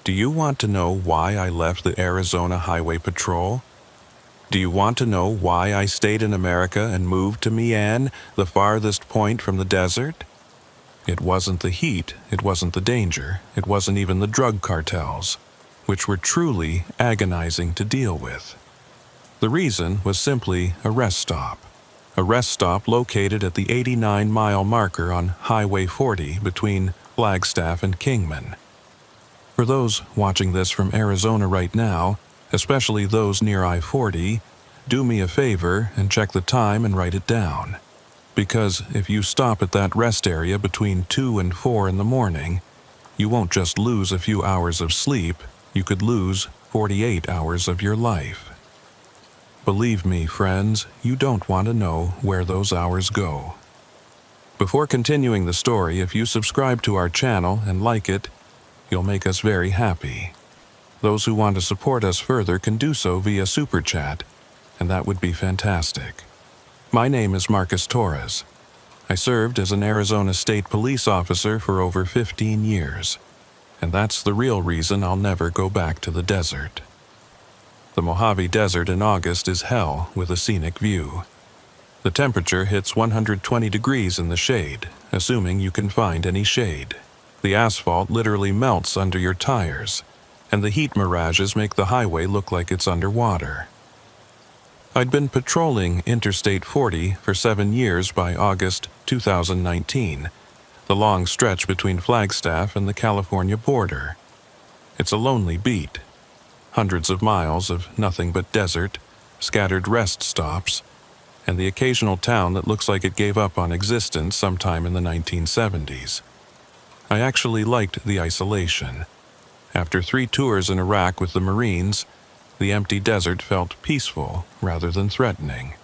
Do you want to know why I left the Arizona Highway Patrol? Do you want to know why I stayed in America and moved to Miami, the farthest point from the desert? It wasn't the heat, it wasn't the danger, it wasn't even the drug cartels, which were truly agonizing to deal with. The reason was simply a rest stop. A rest stop located at the 89-mile marker on Highway 40 between Flagstaff and Kingman. For those watching this from Arizona right now, especially those near I-40, do me a favor and check the time and write it down. Because if you stop at that rest area between 2 and 4 in the morning, you won't just lose a few hours of sleep, you could lose 48 hours of your life. Believe me, friends, you don't want to know where those hours go. Before continuing the story, if you subscribe to our channel and like it, you'll make us very happy. Those who want to support us further can do so via Super Chat, and that would be fantastic. My name is Marcus Torres. I served as an Arizona State Police officer for over 15 years, and that's the real reason I'll never go back to the desert. The Mojave Desert in August is hell with a scenic view. The temperature hits 120 degrees in the shade, assuming you can find any shade. The asphalt literally melts under your tires, and the heat mirages make the highway look like it's underwater. I'd been patrolling Interstate 40 for 7 years by August 2019, the long stretch between Flagstaff and the California border. It's a lonely beat. Hundreds of miles of nothing but desert, scattered rest stops, and the occasional town that looks like it gave up on existence sometime in the 1970s. I actually liked the isolation. After 3 tours in Iraq with the Marines, the empty desert felt peaceful rather than threatening.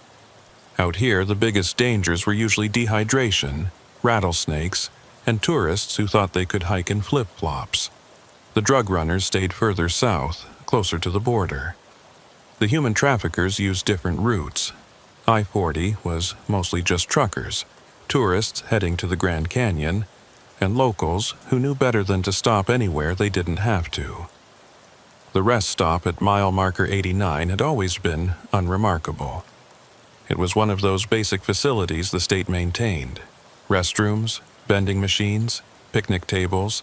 Out here, the biggest dangers were usually dehydration, rattlesnakes, and tourists who thought they could hike in flip-flops. The drug runners stayed further south, closer to the border. The human traffickers used different routes. I-40 was mostly just truckers, tourists heading to the Grand Canyon, and locals who knew better than to stop anywhere they didn't have to. The rest stop at mile marker 89 had always been unremarkable. It was one of those basic facilities the state maintained: restrooms, vending machines, picnic tables,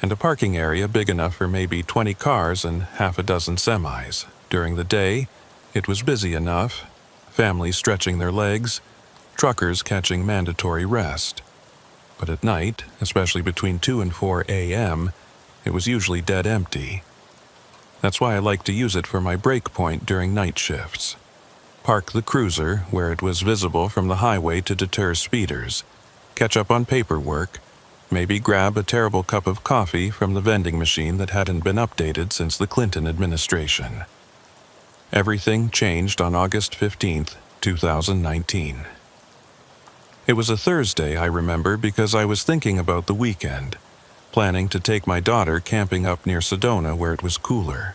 and a parking area big enough for maybe 20 cars and half a dozen semis. During the day, it was busy enough, families stretching their legs, truckers catching mandatory rest. But at night, especially between 2 and 4 a.m., it was usually dead empty. That's why I like to use it for my break point during night shifts. Park the cruiser where it was visible from the highway to deter speeders, catch up on paperwork, maybe grab a terrible cup of coffee from the vending machine that hadn't been updated since the Clinton administration. Everything changed on August 15th, 2019. It was a Thursday, I remember, because I was thinking about the weekend, planning to take my daughter camping up near Sedona where it was cooler.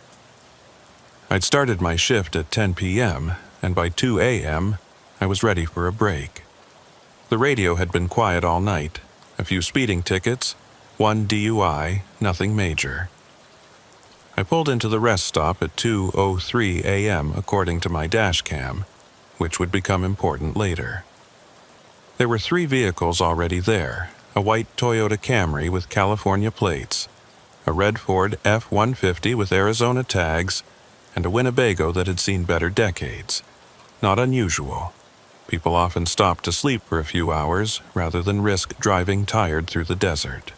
I'd started my shift at 10 p.m., and by 2 a.m., I was ready for a break. The radio had been quiet all night, a few speeding tickets, 1 DUI, nothing major. I pulled into the rest stop at 2:03 a.m. according to my dash cam, which would become important later. There were 3 vehicles already there: a white Toyota Camry with California plates, a red Ford F-150 with Arizona tags, and a Winnebago that had seen better decades. Not unusual. People often stopped to sleep for a few hours rather than risk driving tired through the desert.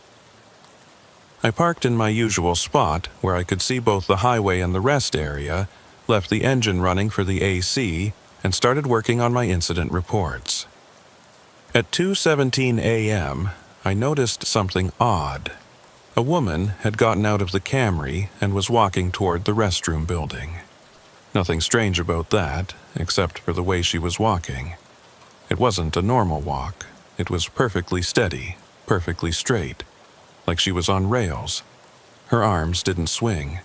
I parked in my usual spot where I could see both the highway and the rest area, left the engine running for the AC, and started working on my incident reports. At 2:17 a.m., I noticed something odd. A woman had gotten out of the Camry and was walking toward the restroom building. Nothing strange about that, except for the way she was walking. It wasn't a normal walk. It was perfectly steady, perfectly straight, like she was on rails. Her arms didn't swing.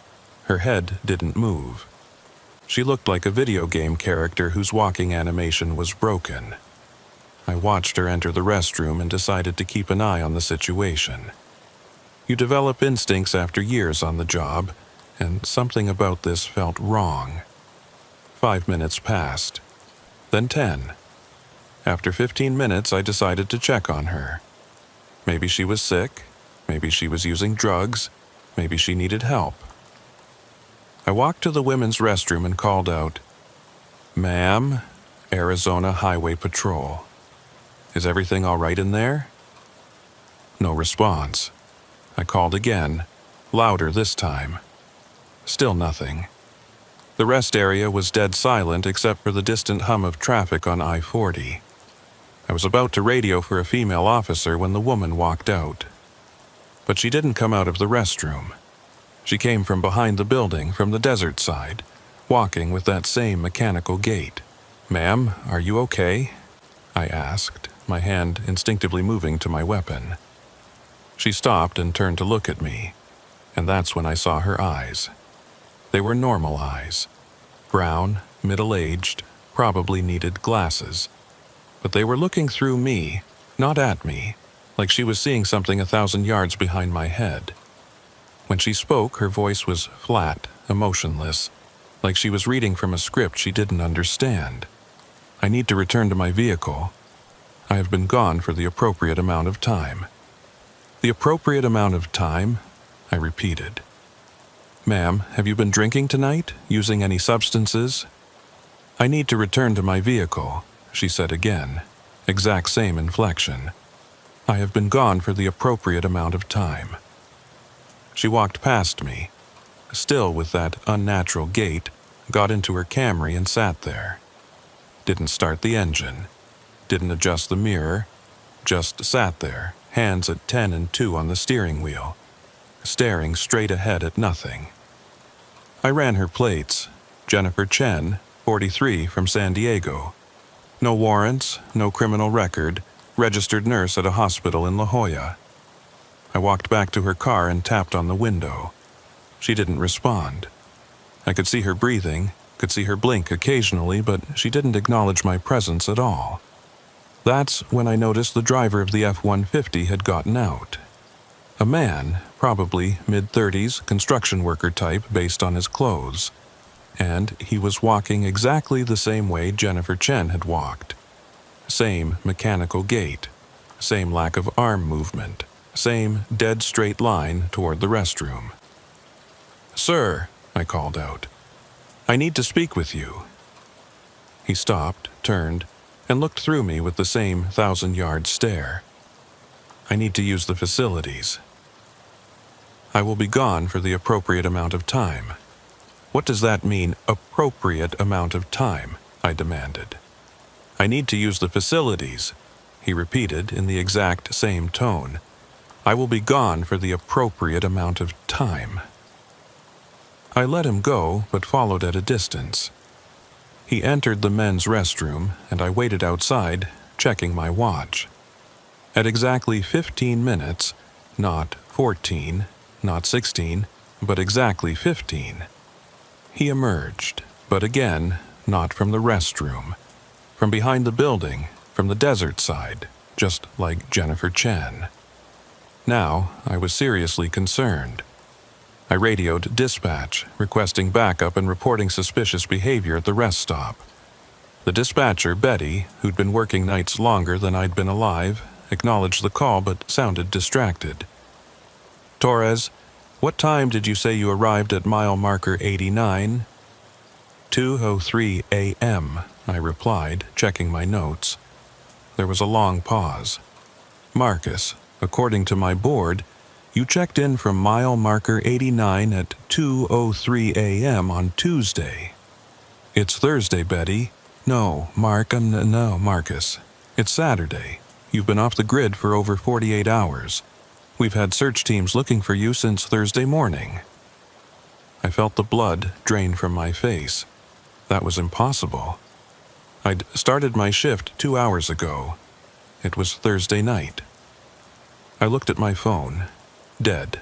Her head didn't move. She looked like a video game character whose walking animation was broken. I watched her enter the restroom and decided to keep an eye on the situation. You develop instincts after years on the job, and something about this felt wrong. 5 minutes passed, then 10. After 15 minutes, I decided to check on her. Maybe she was sick, maybe she was using drugs, maybe she needed help. I walked to the women's restroom and called out, "Ma'am, Arizona Highway Patrol. Is everything all right in there?" No response. I called again, louder this time. Still nothing. The rest area was dead silent except for the distant hum of traffic on I-40. I was about to radio for a female officer when the woman walked out. But she didn't come out of the restroom. She came from behind the building, from the desert side, walking with that same mechanical gait. "Ma'am, are you okay?" I asked, my hand instinctively moving to my weapon. She stopped and turned to look at me, and that's when I saw her eyes. They were normal eyes. Brown, middle-aged, probably needed glasses. But they were looking through me, not at me, like she was seeing something 1,000 yards behind my head. When she spoke, her voice was flat, emotionless, like she was reading from a script she didn't understand. "I need to return to my vehicle. I have been gone for the appropriate amount of time." "The appropriate amount of time?" I repeated. "Ma'am, have you been drinking tonight? Using any substances?" "I need to return to my vehicle," she said again, exact same inflection. "I have been gone for the appropriate amount of time." She walked past me, still with that unnatural gait, got into her Camry and sat there. Didn't start the engine, didn't adjust the mirror, just sat there, hands at 10 and 2 on the steering wheel, staring straight ahead at nothing. I ran her plates. Jennifer Chen, 43, from San Diego. No warrants, no criminal record, registered nurse at a hospital in La Jolla. I walked back to her car and tapped on the window. She didn't respond. I could see her breathing, could see her blink occasionally, but she didn't acknowledge my presence at all. That's when I noticed the driver of the F-150 had gotten out. A man, probably mid-30s, construction worker type based on his clothes. And he was walking exactly the same way Jennifer Chen had walked. Same mechanical gait, same lack of arm movement, same dead straight line toward the restroom. "Sir," I called out, "I need to speak with you." He stopped, turned, and looked through me with the same 1,000-yard stare. "I need to use the facilities." "I will be gone for the appropriate amount of time." "What does that mean, appropriate amount of time?" I demanded. "I need to use the facilities," he repeated in the exact same tone. "I will be gone for the appropriate amount of time." I let him go, but followed at a distance. He entered the men's restroom, and I waited outside, checking my watch. At exactly 15 minutes, not 14, not 16, but exactly 15, he emerged, but again, not from the restroom. From behind the building, from the desert side, just like Jennifer Chen. Now, I was seriously concerned. I radioed dispatch, requesting backup and reporting suspicious behavior at the rest stop. The dispatcher, Betty, who'd been working nights longer than I'd been alive, acknowledged the call but sounded distracted. "Torres, what time did you say you arrived at mile marker 89? 2:03 a.m., I replied, checking my notes. There was a long pause. "Marcus, according to my board, you checked in from mile marker 89 at 2:03 a.m. on Tuesday." "It's Thursday, Betty." No, Marcus. It's Saturday. You've been off the grid for over 48 hours. We've had search teams looking for you since Thursday morning." I felt the blood drain from my face. That was impossible. I'd started my shift 2 hours ago. It was Thursday night. I looked at my phone. Dead.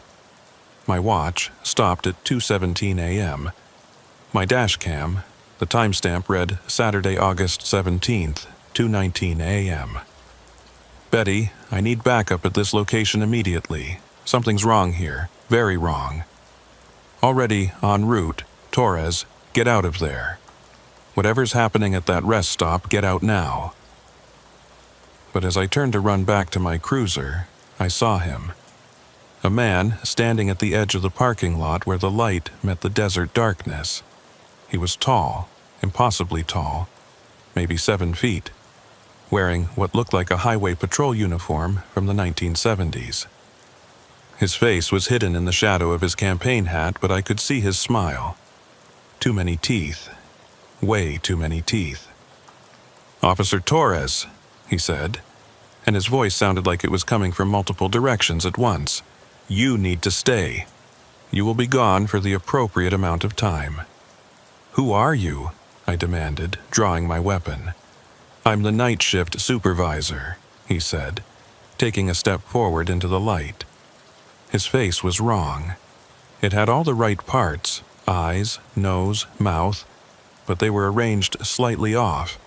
My watch stopped at 2:17 a.m. My dash cam, the timestamp read Saturday, August 17th, 2:19 a.m. "Betty, I need backup at this location immediately. Something's wrong here, very wrong. Already en route, Torres, get out of there. Whatever's happening at that rest stop, get out now. But as I turned to run back to my cruiser, I saw him. A man standing at the edge of the parking lot where the light met the desert darkness. He was tall, impossibly tall, maybe 7 feet, wearing what looked like a highway patrol uniform from the 1970s. His face was hidden in the shadow of his campaign hat, but I could see his smile. Too many teeth. Way too many teeth. "Officer Torres," he said, and his voice sounded like it was coming from multiple directions at once. "You need to stay. You will be gone for the appropriate amount of time." "Who are you?" I demanded, drawing my weapon. "I'm the night shift supervisor," he said, taking a step forward into the light. His face was wrong. It had all the right parts, eyes, nose, mouth, but they were arranged slightly off,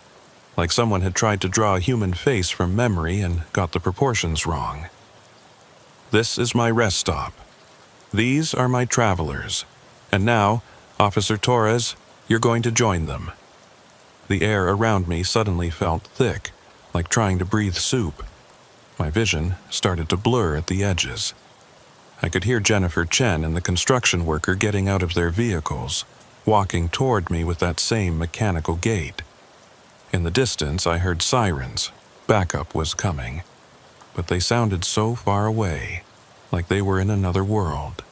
like someone had tried to draw a human face from memory and got the proportions wrong. "This is my rest stop. These are my travelers. And now, Officer Torres, you're going to join them." The air around me suddenly felt thick, like trying to breathe soup. My vision started to blur at the edges. I could hear Jennifer Chen and the construction worker getting out of their vehicles, walking toward me with that same mechanical gait. In the distance, I heard sirens. Backup was coming. But they sounded so far away, like they were in another world.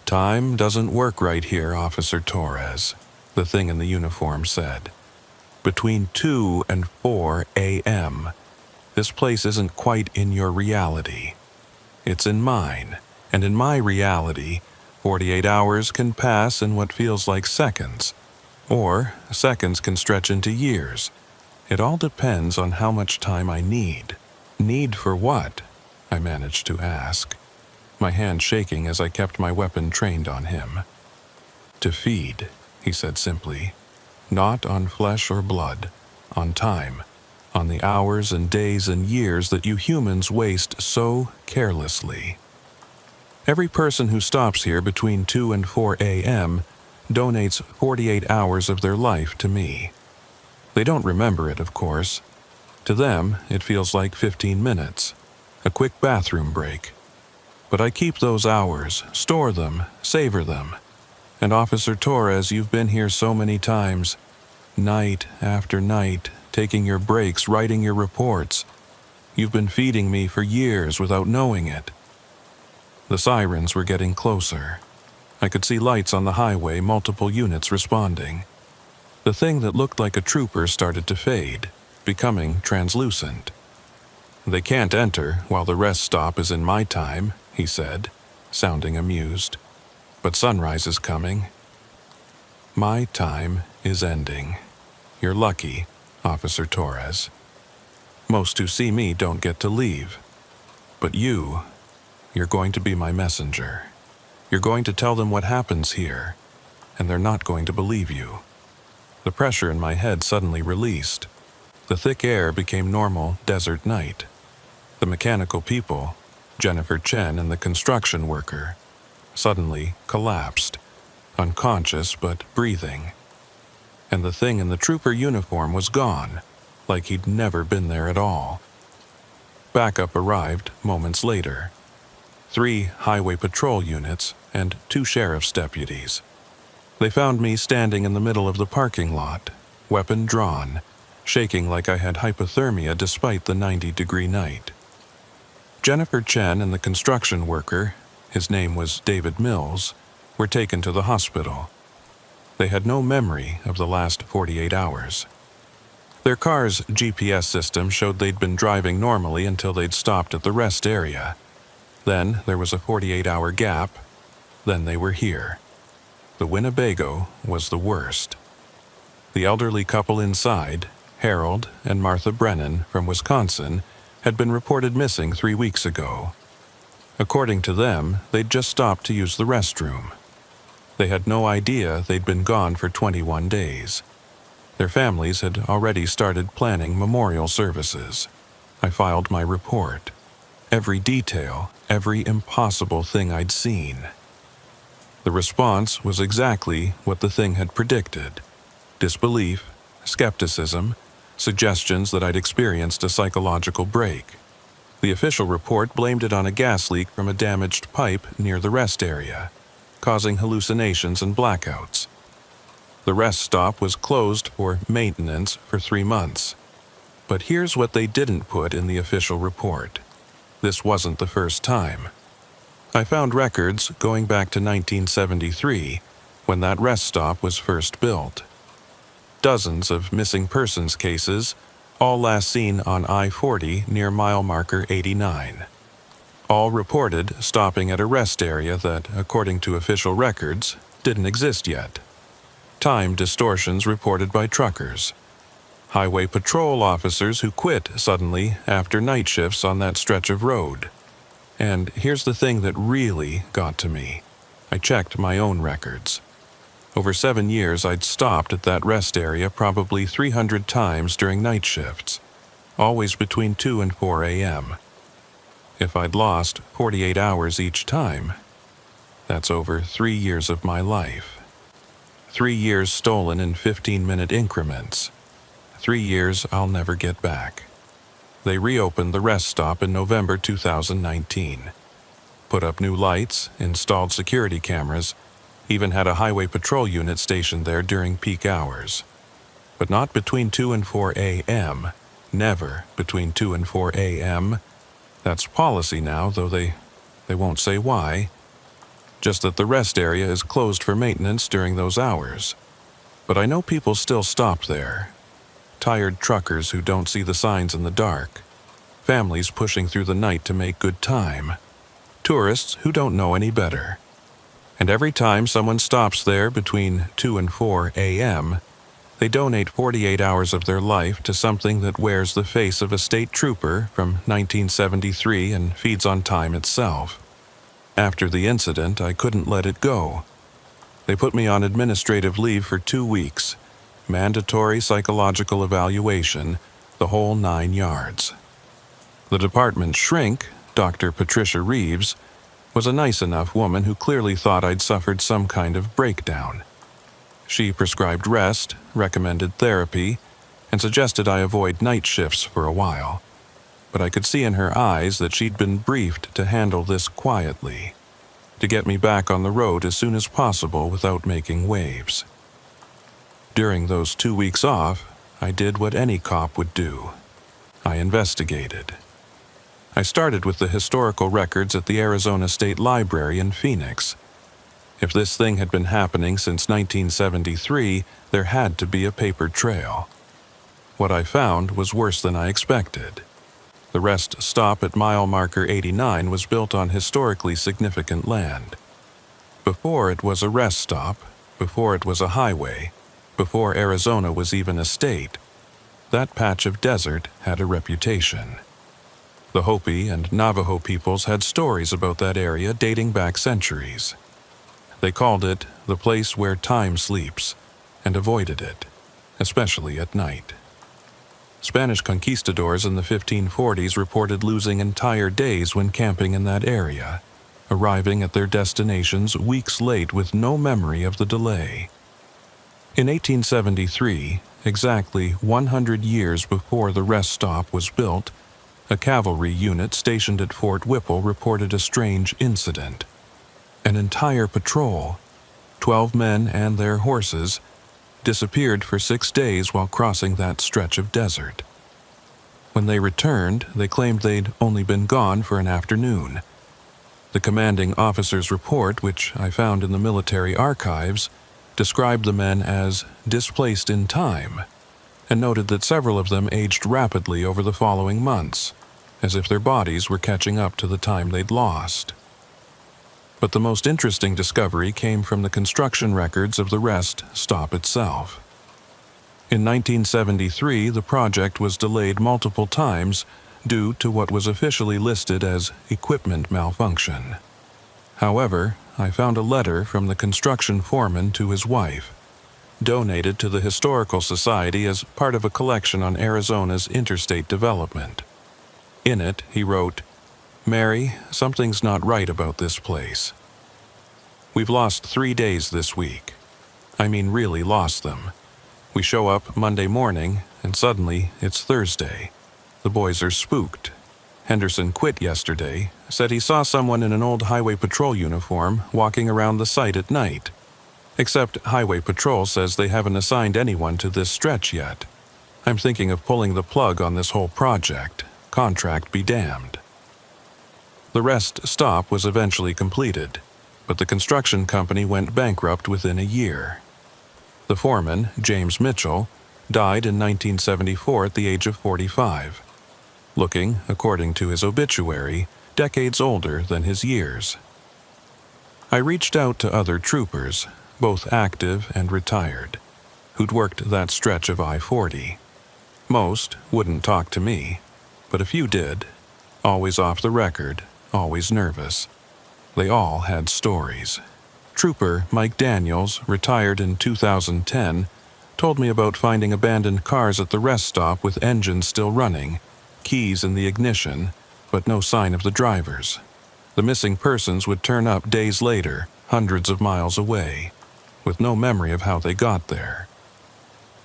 "Time doesn't work right here, Officer Torres," the thing in the uniform said. "Between 2 and 4 a.m., this place isn't quite in your reality. It's in mine, and in my reality, 48 hours can pass in what feels like seconds, or seconds can stretch into years. It all depends on how much time I need." "Need for what?" I managed to ask, my hand shaking as I kept my weapon trained on him. "To feed," he said simply. "Not on flesh or blood, on time, on the hours and days and years that you humans waste so carelessly. Every person who stops here between 2 and 4 a.m. donates 48 hours of their life to me. They don't remember it, of course. To them, it feels like 15 minutes, a quick bathroom break. But I keep those hours, store them, savor them. And Officer Torres, you've been here so many times, night after night, taking your breaks, writing your reports. You've been feeding me for years without knowing it." The sirens were getting closer. I could see lights on the highway, multiple units responding. The thing that looked like a trooper started to fade, becoming translucent. "They can't enter while the rest stop is in my time," he said, sounding amused. "But sunrise is coming. My time is ending. You're lucky, Officer Torres. Most who see me don't get to leave. But you're going to be my messenger. You're going to tell them what happens here, and they're not going to believe you." The pressure in my head suddenly released. The thick air became normal desert night. The mechanical people, Jennifer Chen and the construction worker, suddenly collapsed, unconscious but breathing. And the thing in the trooper uniform was gone, like he'd never been there at all. Backup arrived moments later. 3 highway patrol units and 2 sheriff's deputies. They found me standing in the middle of the parking lot, weapon drawn, shaking like I had hypothermia despite the 90-degree night. Jennifer Chen and the construction worker, his name was David Mills, were taken to the hospital. They had no memory of the last 48 hours. Their car's GPS system showed they'd been driving normally until they'd stopped at the rest area. Then there was a 48-hour gap. Then they were here. The Winnebago was the worst. The elderly couple inside, Harold and Martha Brennan from Wisconsin, had been reported missing 3 weeks ago. According to them, they'd just stopped to use the restroom. They had no idea they'd been gone for 21 days. Their families had already started planning memorial services. I filed my report. Every detail, every impossible thing I'd seen. The response was exactly what the thing had predicted: disbelief, skepticism, suggestions that I'd experienced a psychological break. The official report blamed it on a gas leak from a damaged pipe near the rest area, causing hallucinations and blackouts. The rest stop was closed for maintenance for 3 months. But here's what they didn't put in the official report. This wasn't the first time. I found records going back to 1973, when that rest stop was first built. Dozens of missing persons cases, all last seen on I-40 near mile marker 89. All reported stopping at a rest area that, according to official records, didn't exist yet. Time distortions reported by truckers. Highway patrol officers who quit suddenly after night shifts on that stretch of road. And here's the thing that really got to me. I checked my own records. Over 7 years, I'd stopped at that rest area probably 300 times during night shifts, always between 2 and 4 a.m. If I'd lost 48 hours each time, that's over 3 years of my life. 3 years stolen in 15-minute increments. 3 years I'll never get back. They reopened the rest stop in November 2019. Put up new lights, installed security cameras, even had a highway patrol unit stationed there during peak hours. But not between 2 and 4 a.m. Never between 2 and 4 a.m. That's policy now, though they won't say why. Just that the rest area is closed for maintenance during those hours. But I know people still stop there. Tired truckers who don't see the signs in the dark. Families pushing through the night to make good time. Tourists who don't know any better. And every time someone stops there between 2 and 4 a.m., they donate 48 hours of their life to something that wears the face of a state trooper from 1973 and feeds on time itself. After the incident, I couldn't let it go. They put me on administrative leave for 2 weeks, mandatory psychological evaluation, the whole 9 yards. The department's shrink, Dr. Patricia Reeves, was a nice enough woman who clearly thought I'd suffered some kind of breakdown. She prescribed rest, recommended therapy, and suggested I avoid night shifts for a while. But I could see in her eyes that she'd been briefed to handle this quietly, to get me back on the road as soon as possible without making waves. During those 2 weeks off, I did what any cop would do. I investigated. I started with the historical records at the Arizona State Library in Phoenix. If this thing had been happening since 1973, there had to be a paper trail. What I found was worse than I expected. The rest stop at mile marker 89 was built on historically significant land. Before it was a rest stop, before it was a highway, before Arizona was even a state, that patch of desert had a reputation. The Hopi and Navajo peoples had stories about that area dating back centuries. They called it the place where time sleeps, and avoided it, especially at night. Spanish conquistadors in the 1540s reported losing entire days when camping in that area, arriving at their destinations weeks late with no memory of the delay. In 1873, exactly 100 years before the rest stop was built, a cavalry unit stationed at Fort Whipple reported a strange incident. An entire patrol, 12 men and their horses, disappeared for 6 days while crossing that stretch of desert. When they returned, they claimed they'd only been gone for an afternoon. The commanding officer's report, which I found in the military archives, described the men as displaced in time, and noted that several of them aged rapidly over the following months, as if their bodies were catching up to the time they'd lost. But the most interesting discovery came from the construction records of the rest stop itself. In 1973, the project was delayed multiple times due to what was officially listed as equipment malfunction. However, I found a letter from the construction foreman to his wife, donated to the Historical Society as part of a collection on Arizona's interstate development. In it, he wrote, Mary, something's not right about this place. We've lost 3 days this week. I mean, really lost them. We show up Monday morning, and suddenly it's Thursday. The boys are spooked. Henderson quit yesterday, said he saw someone in an old highway patrol uniform walking around the site at night. Except highway patrol says they haven't assigned anyone to this stretch yet. I'm thinking of pulling the plug on this whole project. Contract be damned. The rest stop was eventually completed, but the construction company went bankrupt within a year. The foreman, James Mitchell, died in 1974 at the age of 45, looking, according to his obituary, decades older than his years. I reached out to other troopers, both active and retired, who'd worked that stretch of I-40. Most wouldn't talk to me, but a few did, always off the record, always nervous. They all had stories. Trooper Mike Daniels, retired in 2010, told me about finding abandoned cars at the rest stop with engines still running, keys in the ignition, but no sign of the drivers. The missing persons would turn up days later, hundreds of miles away, with no memory of how they got there.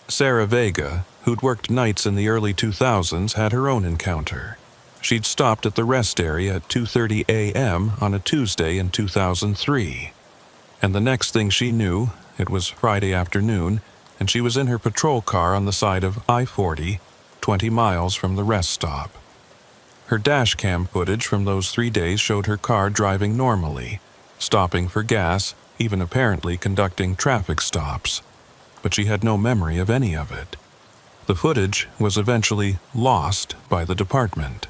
Sarah Vega, who'd worked nights in the early 2000s, had her own encounter. She'd stopped at the rest area at 2:30 a.m. on a Tuesday in 2003. And the next thing she knew, it was Friday afternoon, and she was in her patrol car on the side of I-40, 20 miles from the rest stop. Her dash cam footage from those 3 days showed her car driving normally, stopping for gas, even apparently conducting traffic stops. But she had no memory of any of it. The footage was eventually lost by the department.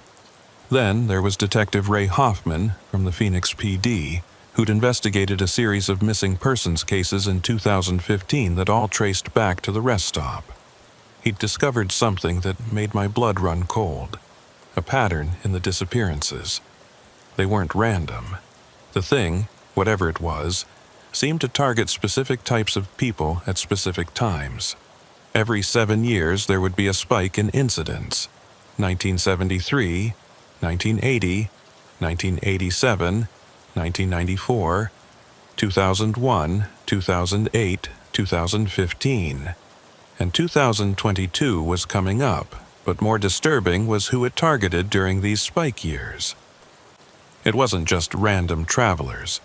Then there was Detective Ray Hoffman from the Phoenix PD, who'd investigated a series of missing persons cases in 2015 that all traced back to the rest stop. He'd discovered something that made my blood run cold. A pattern in the disappearances. They weren't random. The thing, whatever it was, seemed to target specific types of people at specific times. Every 7 years there would be a spike in incidents. 1973, 1980, 1987, 1994, 2001, 2008, 2015. And 2022 was coming up, but more disturbing was who it targeted during these spike years. It wasn't just random travelers.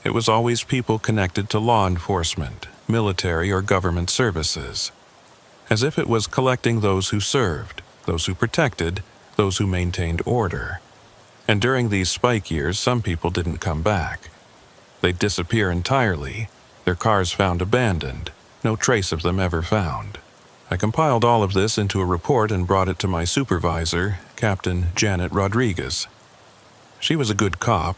It was always people connected to law enforcement, military or government services. As if it was collecting those who served, those who protected, those who maintained order. And during these spike years, some people didn't come back. They'd disappear entirely, their cars found abandoned, no trace of them ever found. I compiled all of this into a report and brought it to my supervisor, Captain Janet Rodriguez. She was a good cop,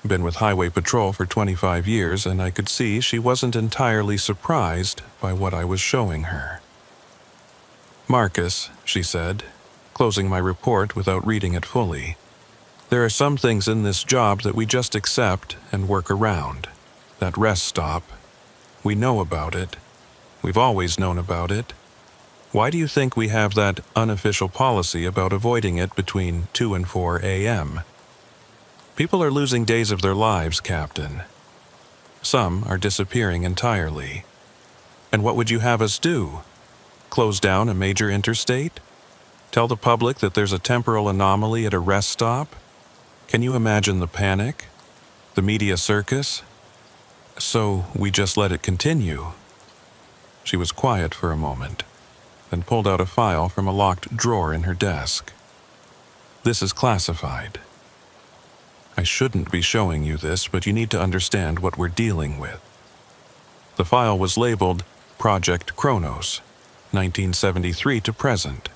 been with Highway Patrol for 25 years, and I could see she wasn't entirely surprised by what I was showing her. "Marcus," she said, closing my report without reading it fully, "there are some things in this job that we just accept and work around. That rest stop. We know about it. We've always known about it. Why do you think we have that unofficial policy about avoiding it between 2 and 4 a.m.? People are losing days of their lives, Captain. Some are disappearing entirely. And what would you have us do? Close down a major interstate? Tell the public that there's a temporal anomaly at a rest stop? Can you imagine the panic? The media circus? So we just let it continue." She was quiet for a moment, then pulled out a file from a locked drawer in her desk. "This is classified. I shouldn't be showing you this, but you need to understand what we're dealing with." The file was labeled Project Kronos, 1973 to present.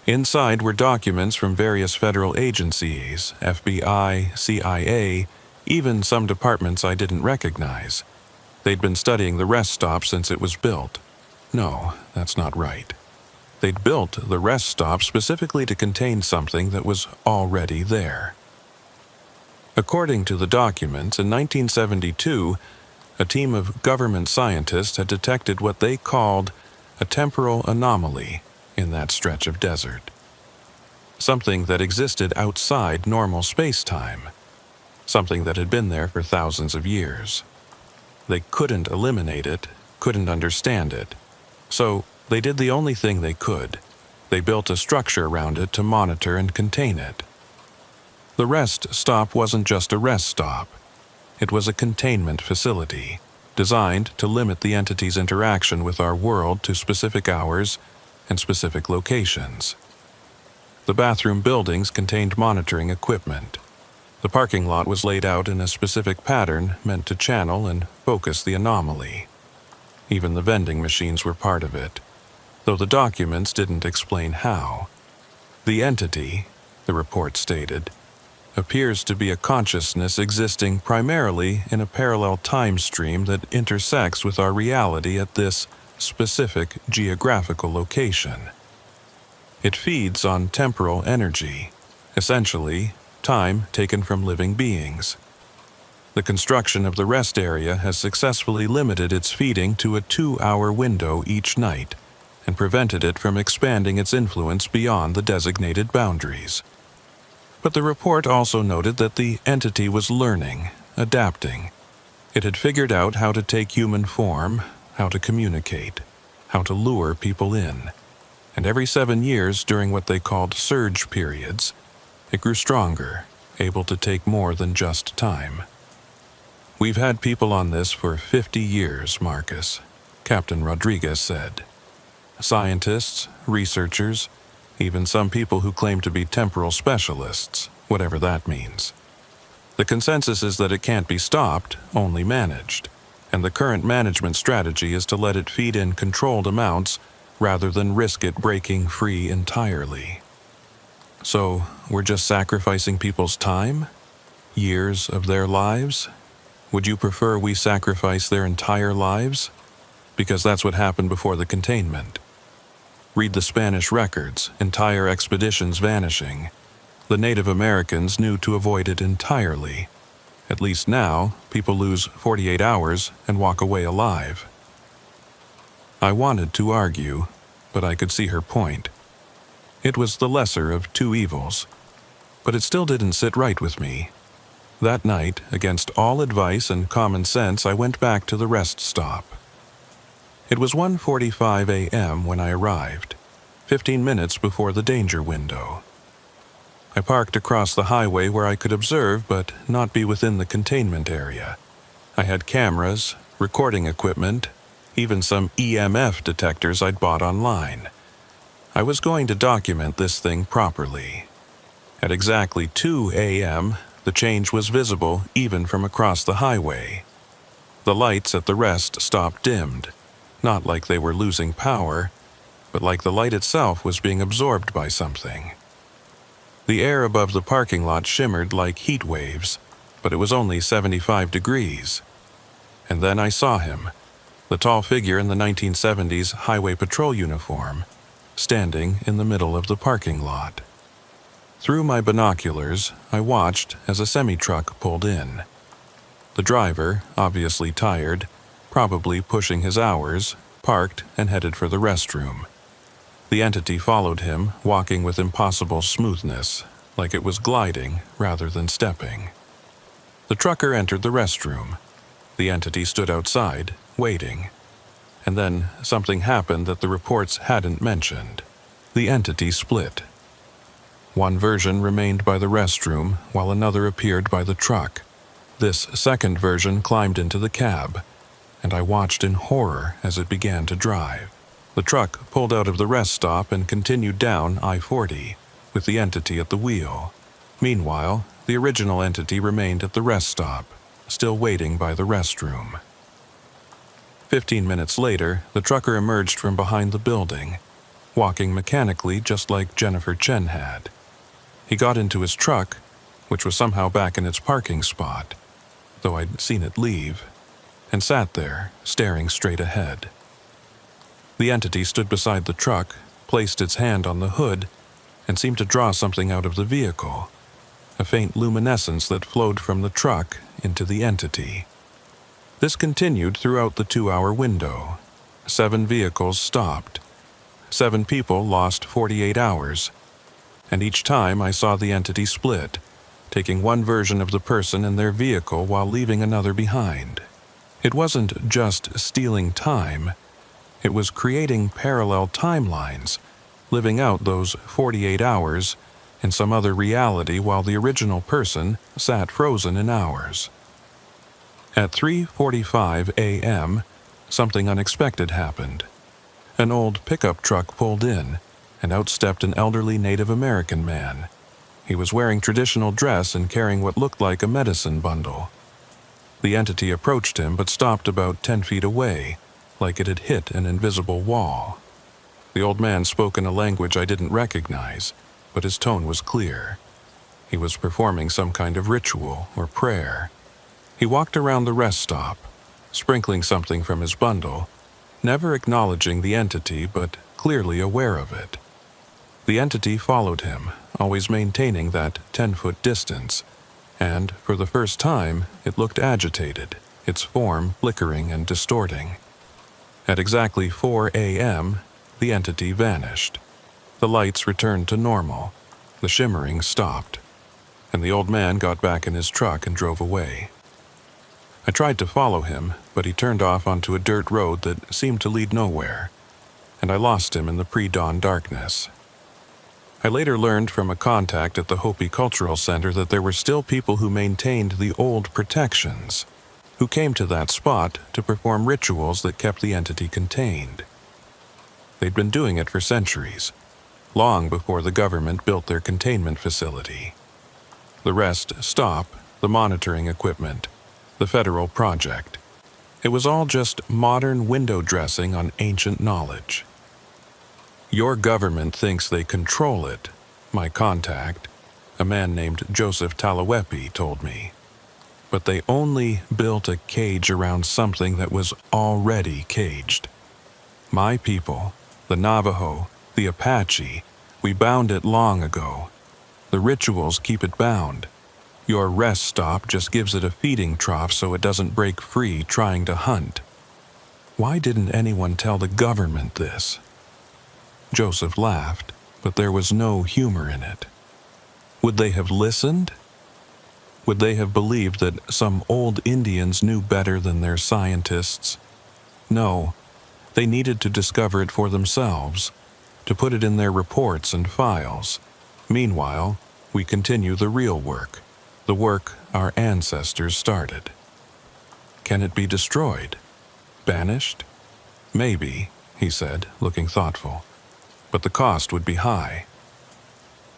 Inside were documents from various federal agencies, FBI, CIA, even some departments I didn't recognize. They'd been studying the rest stop since it was built. No, that's not right. They'd built the rest stop specifically to contain something that was already there. According to the documents, in 1972, a team of government scientists had detected what they called a temporal anomaly in that stretch of desert. something that existed outside normal space-time, something that had been there for thousands of years. They couldn't eliminate it, couldn't understand it, so they did the only thing they could. They built a structure around it to monitor and contain it. The rest stop wasn't just a rest stop. It was a containment facility, designed to limit the entity's interaction with our world to specific hours and specific locations. The bathroom buildings contained monitoring equipment. The parking lot was laid out in a specific pattern meant to channel and focus the anomaly. Even the vending machines were part of it, though the documents didn't explain how. The entity, the report stated, appears to be a consciousness existing primarily in a parallel time stream that intersects with our reality at this specific geographical location. It feeds on temporal energy, essentially time taken from living beings. The construction of the rest area has successfully limited its feeding to a 2-hour window each night and prevented it from expanding its influence beyond the designated boundaries. But the report also noted that the entity was learning, adapting. It had figured out how to take human form, how to communicate, how to lure people in. And every 7 years during what they called surge periods, it grew stronger, able to take more than just time. "We've had people on this for 50 years, Marcus," Captain Rodriguez said. "Scientists, researchers, even some people who claim to be temporal specialists, whatever that means. The consensus is that it can't be stopped, only managed, and the current management strategy is to let it feed in controlled amounts rather than risk it breaking free entirely." So, we're just sacrificing people's time? Years of their lives? Would you prefer we sacrifice their entire lives? Because that's what happened before the containment. Read the Spanish records, entire expeditions vanishing. The Native Americans knew to avoid it entirely. At least now, people lose 48 hours and walk away alive. I wanted to argue, but I could see her point. It was the lesser of two evils, but it still didn't sit right with me. That night, against all advice and common sense, I went back to the rest stop. It was 1:45 a.m. when I arrived, 15 minutes before the danger window. I parked across the highway where I could observe but not be within the containment area. I had cameras, recording equipment, even some EMF detectors I'd bought online. I was going to document this thing properly. At exactly 2 a.m., the change was visible even from across the highway. The lights at the rest stop dimmed, not like they were losing power, but like the light itself was being absorbed by something. The air above the parking lot shimmered like heat waves, but it was only 75 degrees. And then I saw him, the tall figure in the 1970s highway patrol uniform, standing in the middle of the parking lot. Through my binoculars, I watched as a semi-truck pulled in. The driver, obviously tired, probably pushing his hours, parked and headed for the restroom. The entity followed him, walking with impossible smoothness, like it was gliding rather than stepping. The trucker entered the restroom. The entity stood outside, waiting. And then something happened that the reports hadn't mentioned. The entity split. One version remained by the restroom, while another appeared by the truck. This second version climbed into the cab, and I watched in horror as it began to drive. The truck pulled out of the rest stop and continued down I-40, with the entity at the wheel. Meanwhile, the original entity remained at the rest stop, still waiting by the restroom. 15 minutes later, the trucker emerged from behind the building, walking mechanically just like Jennifer Chen had. He got into his truck, which was somehow back in its parking spot, though I'd seen it leave, and sat there, staring straight ahead. The entity stood beside the truck, placed its hand on the hood, and seemed to draw something out of the vehicle, a faint luminescence that flowed from the truck into the entity. This continued throughout the 2-hour window. 7 vehicles stopped. 7 people lost 48 hours. and each time I saw the entity split, taking one version of the person and their vehicle while leaving another behind. It wasn't just stealing time, it was creating parallel timelines, living out those 48 hours in some other reality while the original person sat frozen in ours. At 3:45 a.m., something unexpected happened. An old pickup truck pulled in, and out stepped an elderly Native American man. He was wearing traditional dress and carrying what looked like a medicine bundle. The entity approached him but stopped about 10 feet away, like it had hit an invisible wall. The old man spoke in a language I didn't recognize, but his tone was clear. He was performing some kind of ritual or prayer. He walked around the rest stop, sprinkling something from his bundle, never acknowledging the entity but clearly aware of it. The entity followed him, always maintaining that 10-foot distance, and for the first time it looked agitated, its form flickering and distorting. At exactly 4 a.m., the entity vanished. The lights returned to normal, the shimmering stopped, and the old man got back in his truck and drove away. I tried to follow him, but he turned off onto a dirt road that seemed to lead nowhere, and I lost him in the pre-dawn darkness. I later learned from a contact at the Hopi Cultural Center that there were still people who maintained the old protections, who came to that spot to perform rituals that kept the entity contained. They'd been doing it for centuries, long before the government built their containment facility. The rest stop, the monitoring equipment, the federal project. It was all just modern window dressing on ancient knowledge. Your government thinks they control it, my contact, a man named Joseph Talawepi, told me. But they only built a cage around something that was already caged. My people, the Navajo, the Apache, we bound it long ago. The rituals keep it bound. Your rest stop just gives it a feeding trough so it doesn't break free trying to hunt. Why didn't anyone tell the government this? Joseph laughed, but there was no humor in it. Would they have listened? Would they have believed that some old Indians knew better than their scientists? No, they needed to discover it for themselves, to put it in their reports and files. Meanwhile, we continue the real work, the work our ancestors started. Can it be destroyed? Banished? Maybe, he said, looking thoughtful. But the cost would be high.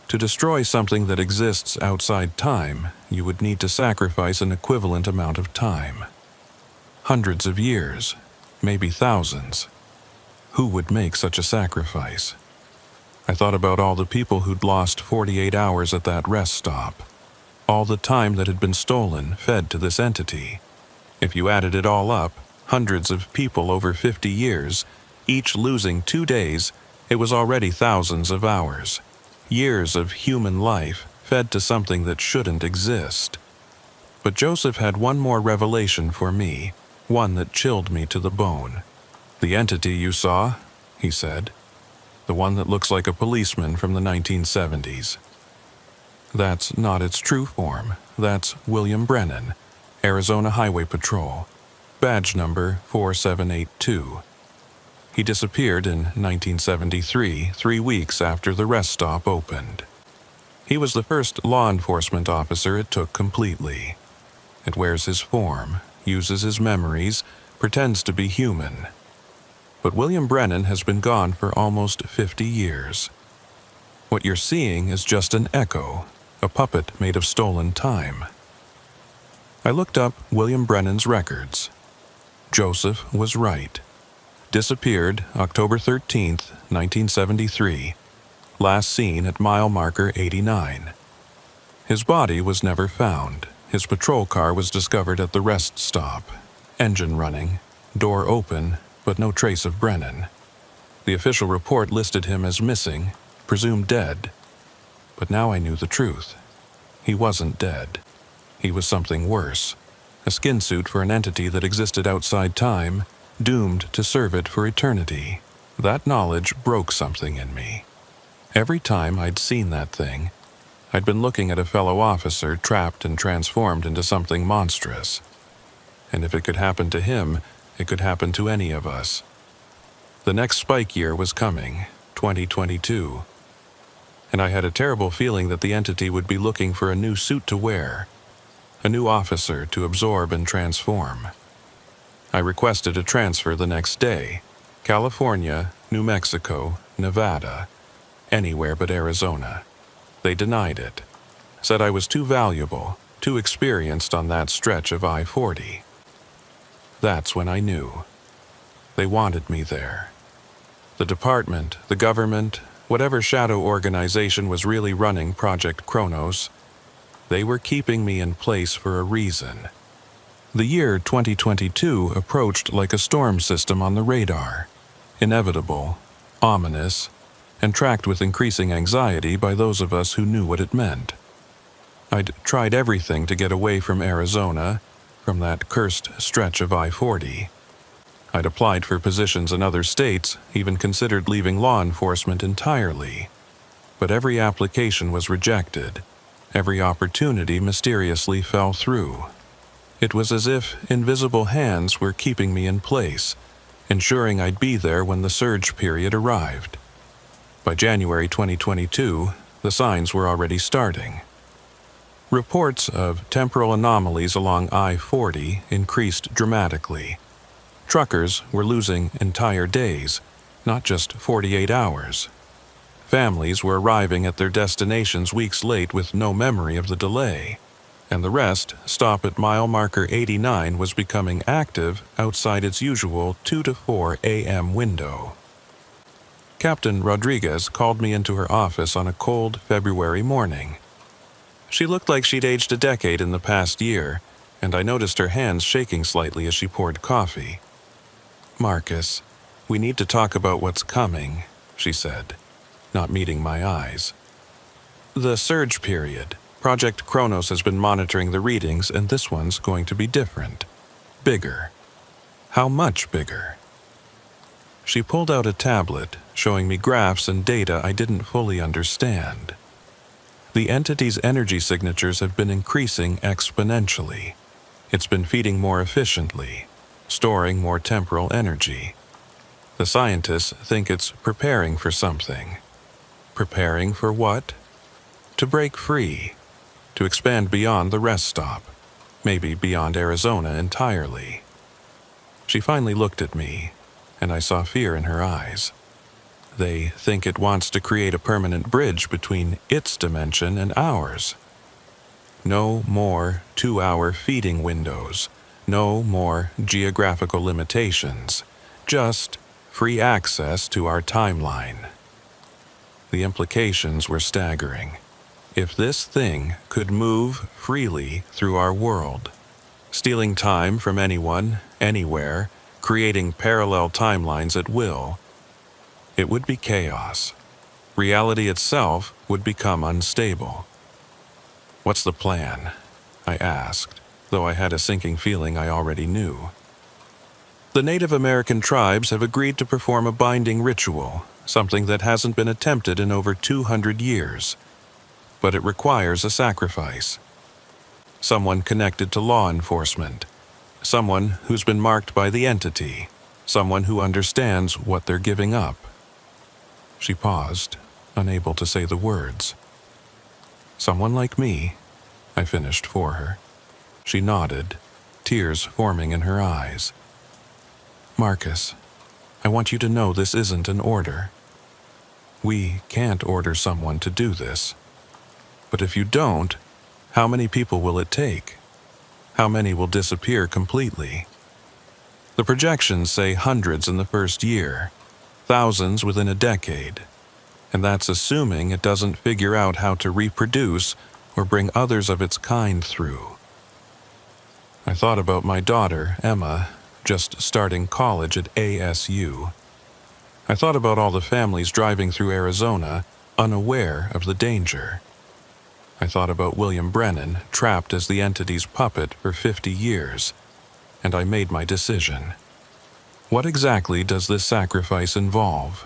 To destroy something that exists outside time, you would need to sacrifice an equivalent amount of time. Hundreds of years, maybe thousands. Who would make such a sacrifice? I thought about all the people who'd lost 48 hours at that rest stop. All the time that had been stolen, fed to this entity. If you added it all up, hundreds of people over 50 years, each losing 2 days, it was already thousands of hours. Years of human life fed to something that shouldn't exist. But Joseph had one more revelation for me, one that chilled me to the bone. The entity you saw, he said, the one that looks like a policeman from the 1970s. That's not its true form. That's William Brennan, Arizona Highway Patrol, badge number 4782. He disappeared in 1973, 3 weeks after the rest stop opened. He was the first law enforcement officer it took completely. It wears his form, uses his memories, pretends to be human. But William Brennan has been gone for almost 50 years. What you're seeing is just an echo, a puppet made of stolen time. I looked up William Brennan's records. Joseph was right. Disappeared October 13th, 1973. Last seen at mile marker 89. His body was never found. His patrol car was discovered at the rest stop. Engine running, door open, but no trace of Brennan. The official report listed him as missing, presumed dead. But now I knew the truth. He wasn't dead. He was something worse. A skin suit for an entity that existed outside time, doomed to serve it for eternity. That knowledge broke something in me. Every time I'd seen that thing, I'd been looking at a fellow officer trapped and transformed into something monstrous. And if it could happen to him, it could happen to any of us. The next spike year was coming, 2022. And I had a terrible feeling that the entity would be looking for a new suit to wear, a new officer to absorb and transform. I requested a transfer the next day. California, New Mexico, Nevada, anywhere but Arizona. They denied it, said I was too valuable, too experienced on that stretch of I-40. That's when I knew. They wanted me there. The department, the government, whatever shadow organization was really running Project Kronos, they were keeping me in place for a reason. The year 2022 approached like a storm system on the radar, inevitable, ominous, and tracked with increasing anxiety by those of us who knew what it meant. I'd tried everything to get away from Arizona, from that cursed stretch of I-40. I'd applied for positions in other states, even considered leaving law enforcement entirely. But every application was rejected. Every opportunity mysteriously fell through. It was as if invisible hands were keeping me in place, ensuring I'd be there when the surge period arrived. By January 2022, the signs were already starting. Reports of temporal anomalies along I-40 increased dramatically. Truckers were losing entire days, not just 48 hours. Families were arriving at their destinations weeks late with no memory of the delay, and the rest stop at mile marker 89 was becoming active outside its usual 2 to 4 a.m. window. Captain Rodriguez called me into her office on a cold February morning. She looked like she'd aged a decade in the past year, and I noticed her hands shaking slightly as she poured coffee. "Marcus, we need to talk about what's coming," she said, not meeting my eyes. "The surge period. Project Kronos has been monitoring the readings, and this one's going to be different. Bigger. How much bigger?" She pulled out a tablet, showing me graphs and data I didn't fully understand. The entity's energy signatures have been increasing exponentially. It's been feeding more efficiently, storing more temporal energy. The scientists think it's preparing for something. Preparing for what? To break free, to expand beyond the rest stop, maybe beyond Arizona entirely. She finally looked at me, and I saw fear in her eyes. They think it wants to create a permanent bridge between its dimension and ours. No more 2-hour feeding windows, no more geographical limitations, just free access to our timeline. The implications were staggering. If this thing could move freely through our world, stealing time from anyone, anywhere, creating parallel timelines at will, it would be chaos. Reality itself would become unstable. "What's the plan?" I asked, though I had a sinking feeling I already knew. "The Native American tribes have agreed to perform a binding ritual, something that hasn't been attempted in over 200 years. But it requires a sacrifice. Someone connected to law enforcement. Someone who's been marked by the entity. Someone who understands what they're giving up." She paused, unable to say the words. "Someone like me," I finished for her. She nodded, tears forming in her eyes. "Marcus, I want you to know this isn't an order. We can't order someone to do this. But if you don't, how many people will it take? How many will disappear completely? The projections say hundreds in the first year, thousands within a decade, and that's assuming it doesn't figure out how to reproduce or bring others of its kind through." I thought about my daughter, Emma, just starting college at ASU. I thought about all the families driving through Arizona, unaware of the danger. I thought about William Brennan, trapped as the entity's puppet for 50 years, and I made my decision. What exactly does this sacrifice involve?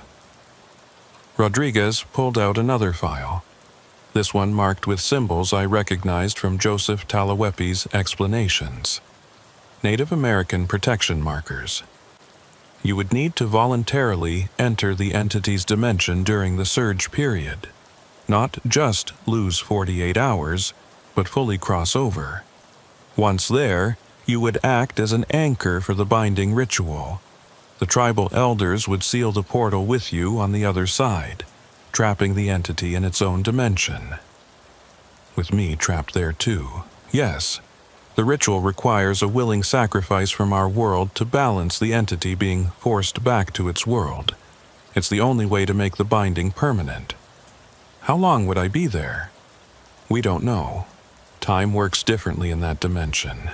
Rodriguez pulled out another file, this one marked with symbols I recognized from Joseph Talawepi's explanations. Native American protection markers. You would need to voluntarily enter the entity's dimension during the surge period. Not just lose 48 hours, but fully cross over. Once there, you would act as an anchor for the binding ritual. The tribal elders would seal the portal with you on the other side, trapping the entity in its own dimension. With me trapped there too. Yes, the ritual requires a willing sacrifice from our world to balance the entity being forced back to its world. It's the only way to make the binding permanent. How long would I be there? We don't know. Time works differently in that dimension.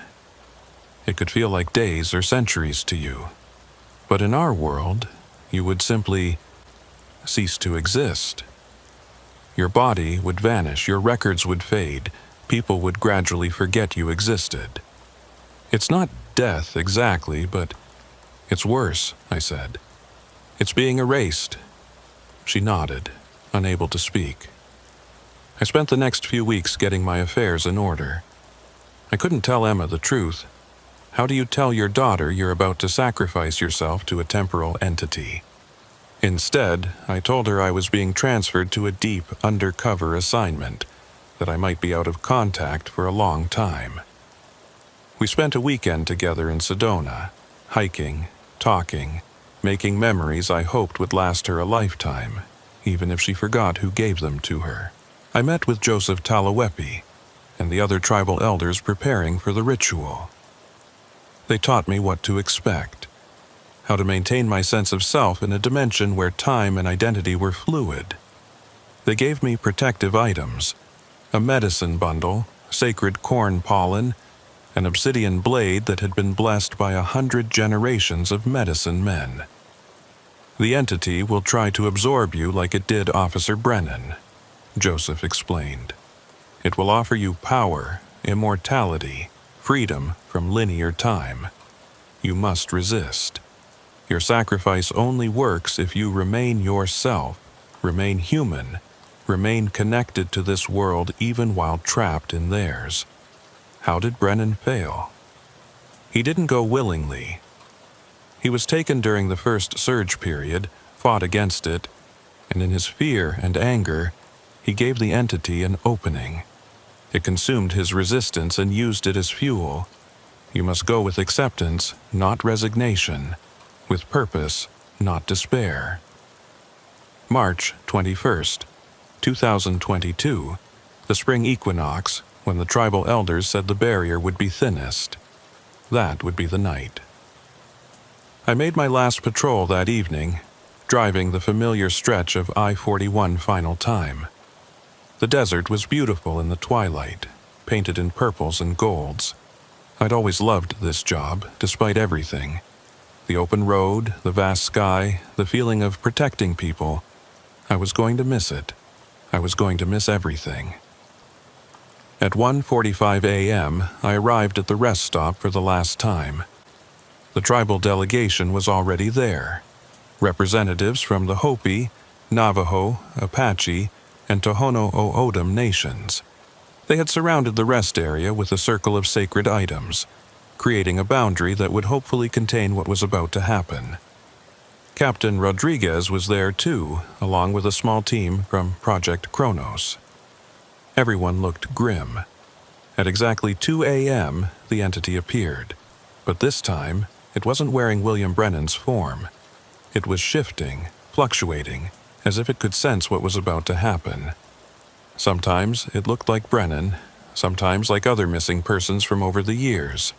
It could feel like days or centuries to you. But in our world, you would simply cease to exist. Your body would vanish, your records would fade, people would gradually forget you existed. It's not death exactly, but it's worse, I said. It's being erased. She nodded, unable to speak. I spent the next few weeks getting my affairs in order. I couldn't tell Emma the truth. How do you tell your daughter you're about to sacrifice yourself to a temporal entity? Instead, I told her I was being transferred to a deep, undercover assignment, that I might be out of contact for a long time. We spent a weekend together in Sedona, hiking, talking, making memories I hoped would last her a lifetime, even if she forgot who gave them to her. I met with Joseph Talawepi and the other tribal elders preparing for the ritual. They taught me what to expect, how to maintain my sense of self in a dimension where time and identity were fluid. They gave me protective items, a medicine bundle, sacred corn pollen, an obsidian blade that had been blessed by 100 generations of medicine men. The entity will try to absorb you like it did Officer Brennan, Joseph explained. It will offer you power, immortality, freedom from linear time. You must resist. Your sacrifice only works if you remain yourself, remain human, remain connected to this world even while trapped in theirs. How did Brennan fail? He didn't go willingly. He was taken during the first surge period, fought against it, and in his fear and anger, he gave the entity an opening. It consumed his resistance and used it as fuel. You must go with acceptance, not resignation, with purpose, not despair. March 21st, 2022, the spring equinox, when the tribal elders said the barrier would be thinnest. That would be the night. I made my last patrol that evening, driving the familiar stretch of I-41 final time. The desert was beautiful in the twilight, painted in purples and golds. I'd always loved this job, despite everything. The open road, the vast sky, the feeling of protecting people. I was going to miss it. I was going to miss everything. At 1:45 a.m., I arrived at the rest stop for the last time. The tribal delegation was already there. Representatives from the Hopi, Navajo, Apache, and Tohono O'odham nations. They had surrounded the rest area with a circle of sacred items, creating a boundary that would hopefully contain what was about to happen. Captain Rodriguez was there too, along with a small team from Project Kronos. Everyone looked grim. At exactly 2 a.m., the entity appeared, but this time, it wasn't wearing William Brennan's form. It was shifting, fluctuating, as if it could sense what was about to happen. Sometimes it looked like Brennan, sometimes like other missing persons from over the years,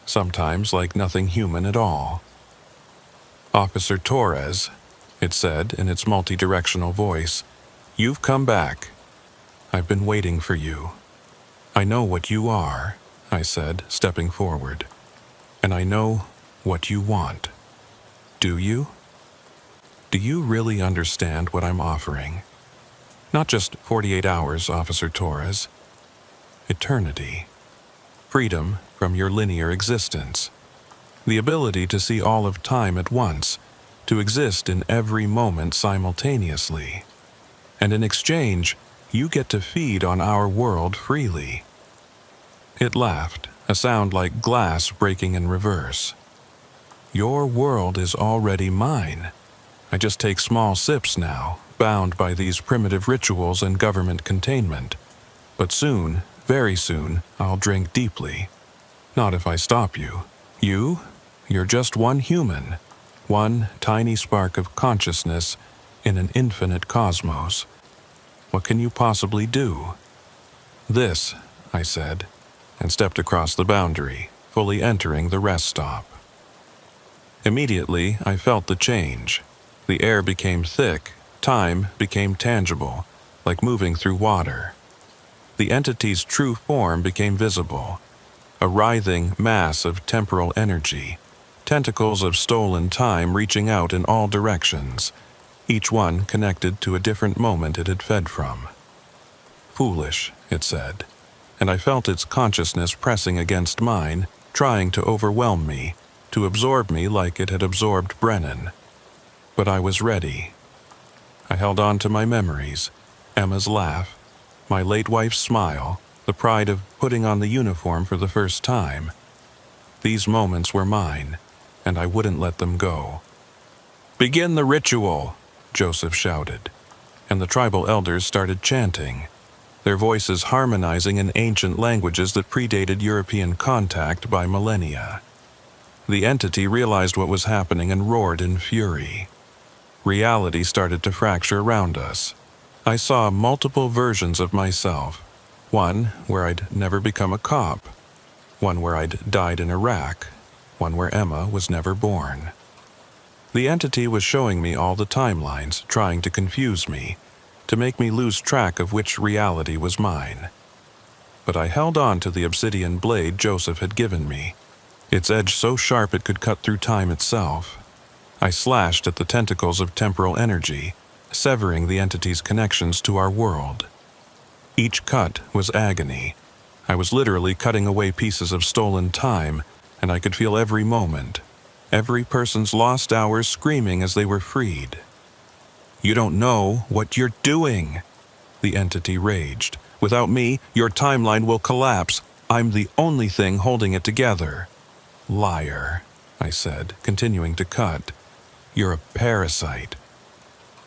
sometimes like nothing human at all. Officer Torres, it said in its multi-directional voice, "You've come back. I've been waiting for you. I know what you are," I said, stepping forward. "And I know what you want. Do you? Do you really understand what I'm offering? Not just 48 hours, Officer Torres. Eternity. Freedom from your linear existence. The ability to see all of time at once, to exist in every moment simultaneously. And in exchange, you get to feed on our world freely." It laughed, a sound like glass breaking in reverse. "Your world is already mine. I just take small sips now, bound by these primitive rituals and government containment. But soon, very soon, I'll drink deeply. Not if I stop you. You're just one human, one tiny spark of consciousness in an infinite cosmos. What can you possibly do?" "This," I said, and stepped across the boundary, fully entering the rest stop. Immediately, I felt the change. The air became thick, time became tangible, like moving through water. The entity's true form became visible, a writhing mass of temporal energy, tentacles of stolen time reaching out in all directions, each one connected to a different moment it had fed from. "Foolish," it said, and I felt its consciousness pressing against mine, trying to overwhelm me, to absorb me like it had absorbed Brennan. But I was ready. I held on to my memories, Emma's laugh, my late wife's smile, the pride of putting on the uniform for the first time. These moments were mine, and I wouldn't let them go. "Begin the ritual," Joseph shouted, and the tribal elders started chanting, their voices harmonizing in ancient languages that predated European contact by millennia. The entity realized what was happening and roared in fury. Reality started to fracture around us. I saw multiple versions of myself, one where I'd never become a cop, one where I'd died in Iraq, one where Emma was never born. The entity was showing me all the timelines, trying to confuse me, to make me lose track of which reality was mine. But I held on to the obsidian blade Joseph had given me, its edge so sharp it could cut through time itself. I slashed at the tentacles of temporal energy, severing the entity's connections to our world. Each cut was agony. I was literally cutting away pieces of stolen time, and I could feel every moment, every person's lost hours screaming as they were freed. "You don't know what you're doing," the entity raged. "Without me, your timeline will collapse. I'm the only thing holding it together." "Liar," I said, continuing to cut. "You're a parasite.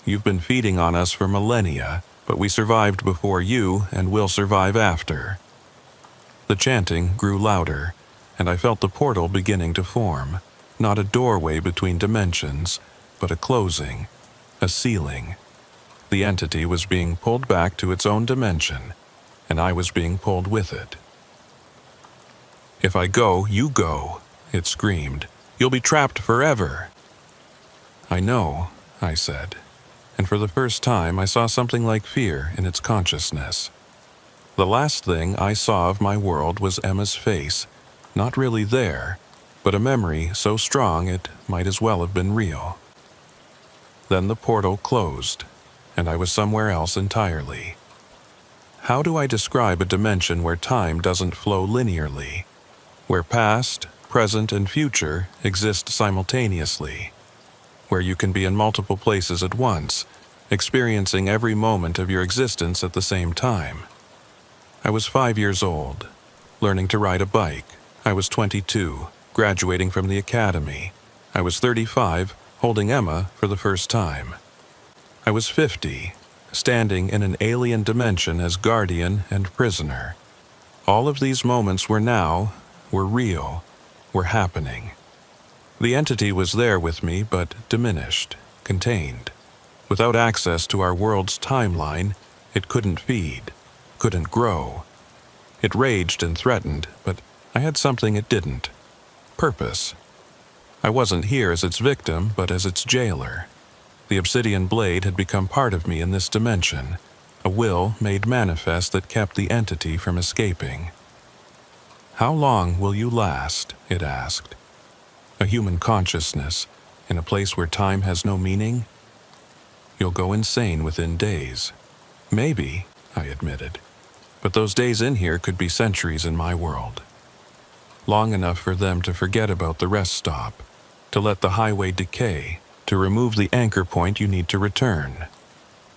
You've been feeding on us for millennia, but we survived before you and will survive after." The chanting grew louder, and I felt the portal beginning to form, not a doorway between dimensions, but a closing, a ceiling. The entity was being pulled back to its own dimension, and I was being pulled with it. "If I go, you go," it screamed. "You'll be trapped forever." "I know," I said, and for the first time I saw something like fear in its consciousness. The last thing I saw of my world was Emma's face, not really there, but a memory so strong it might as well have been real. Then the portal closed, and I was somewhere else entirely. How do I describe a dimension where time doesn't flow linearly, where past, present, and future exist simultaneously, where you can be in multiple places at once, experiencing every moment of your existence at the same time? I was 5 years old, learning to ride a bike. I was 22, graduating from the academy. I was 35, holding Emma for the first time. I was 50, standing in an alien dimension as guardian and prisoner. All of these moments were real, were happening. The entity was there with me, but diminished, contained. Without access to our world's timeline, it couldn't feed, couldn't grow. It raged and threatened, but I had something it didn't: purpose. I wasn't here as its victim, but as its jailer. The obsidian blade had become part of me in this dimension, a will made manifest that kept the entity from escaping. "How long will you last?" it asked. "A human consciousness, in a place where time has no meaning? You'll go insane within days." "Maybe," I admitted, "but those days in here could be centuries in my world. Long enough for them to forget about the rest stop, to let the highway decay, to remove the anchor point you need to return.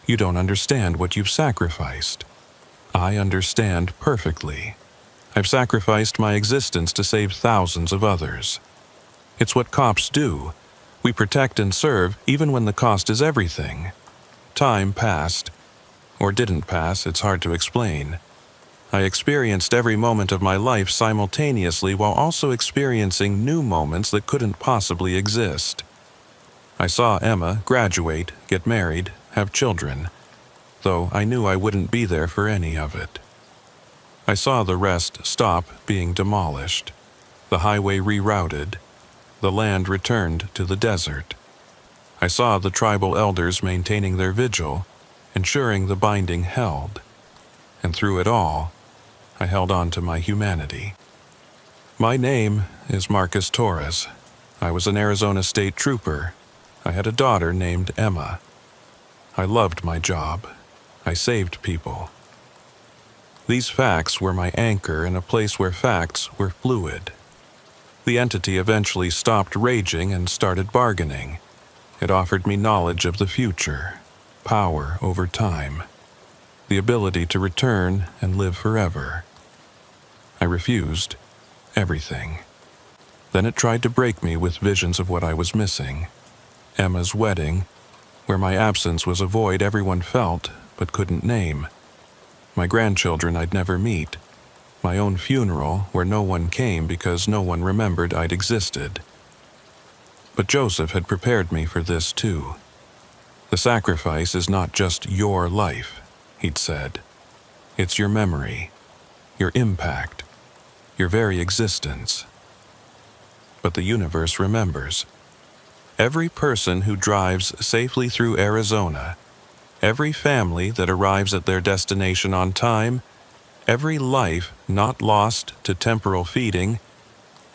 You don't understand what you've sacrificed. I understand perfectly. I've sacrificed my existence to save thousands of others. It's what cops do. We protect and serve even when the cost is everything. Time passed, or didn't pass, it's hard to explain. I experienced every moment of my life simultaneously while also experiencing new moments that couldn't possibly exist. I saw Emma graduate, get married, have children, though I knew I wouldn't be there for any of it. I saw the rest stop being demolished, the highway rerouted, the land returned to the desert. I saw the tribal elders maintaining their vigil, ensuring the binding held. And through it all, I held on to my humanity. My name is Marcus Torres. I was an Arizona State Trooper. I had a daughter named Emma. I loved my job. I saved people. These facts were my anchor in a place where facts were fluid. The entity eventually stopped raging and started bargaining. It offered me knowledge of the future, power over time, the ability to return and live forever. I refused everything. Then it tried to break me with visions of what I was missing. Emma's wedding, where my absence was a void everyone felt but couldn't name. My grandchildren I'd never meet. My own funeral where no one came because no one remembered I'd existed. But Joseph had prepared me for this too. The sacrifice is not just your life, he'd said. It's your memory, your impact, your very existence. But the universe remembers. Every person who drives safely through Arizona, every family that arrives at their destination on time, every life not lost to temporal feeding,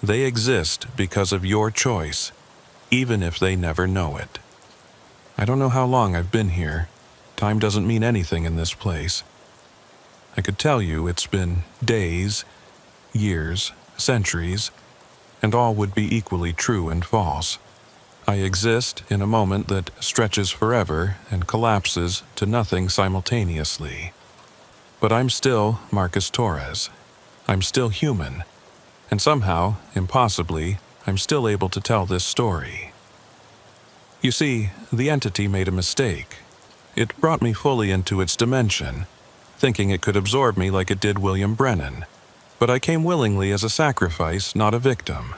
they exist because of your choice, even if they never know it. I don't know how long I've been here. Time doesn't mean anything in this place. I could tell you it's been days, years, centuries, and all would be equally true and false. I exist in a moment that stretches forever and collapses to nothing simultaneously. But I'm still Marcus Torres. I'm still human. And somehow, impossibly, I'm still able to tell this story. You see, the entity made a mistake. It brought me fully into its dimension, thinking it could absorb me like it did William Brennan. But I came willingly as a sacrifice, not a victim.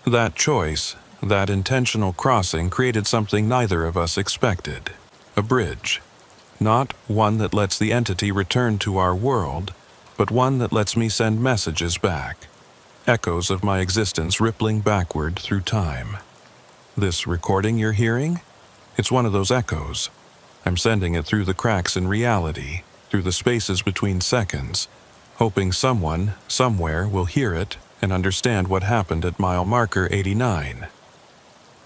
That choice, that intentional crossing created something neither of us expected. A bridge. Not one that lets the entity return to our world, but one that lets me send messages back. Echoes of my existence rippling backward through time. This recording you're hearing? It's one of those echoes. I'm sending it through the cracks in reality, through the spaces between seconds, hoping someone, somewhere, will hear it and understand what happened at mile marker 89.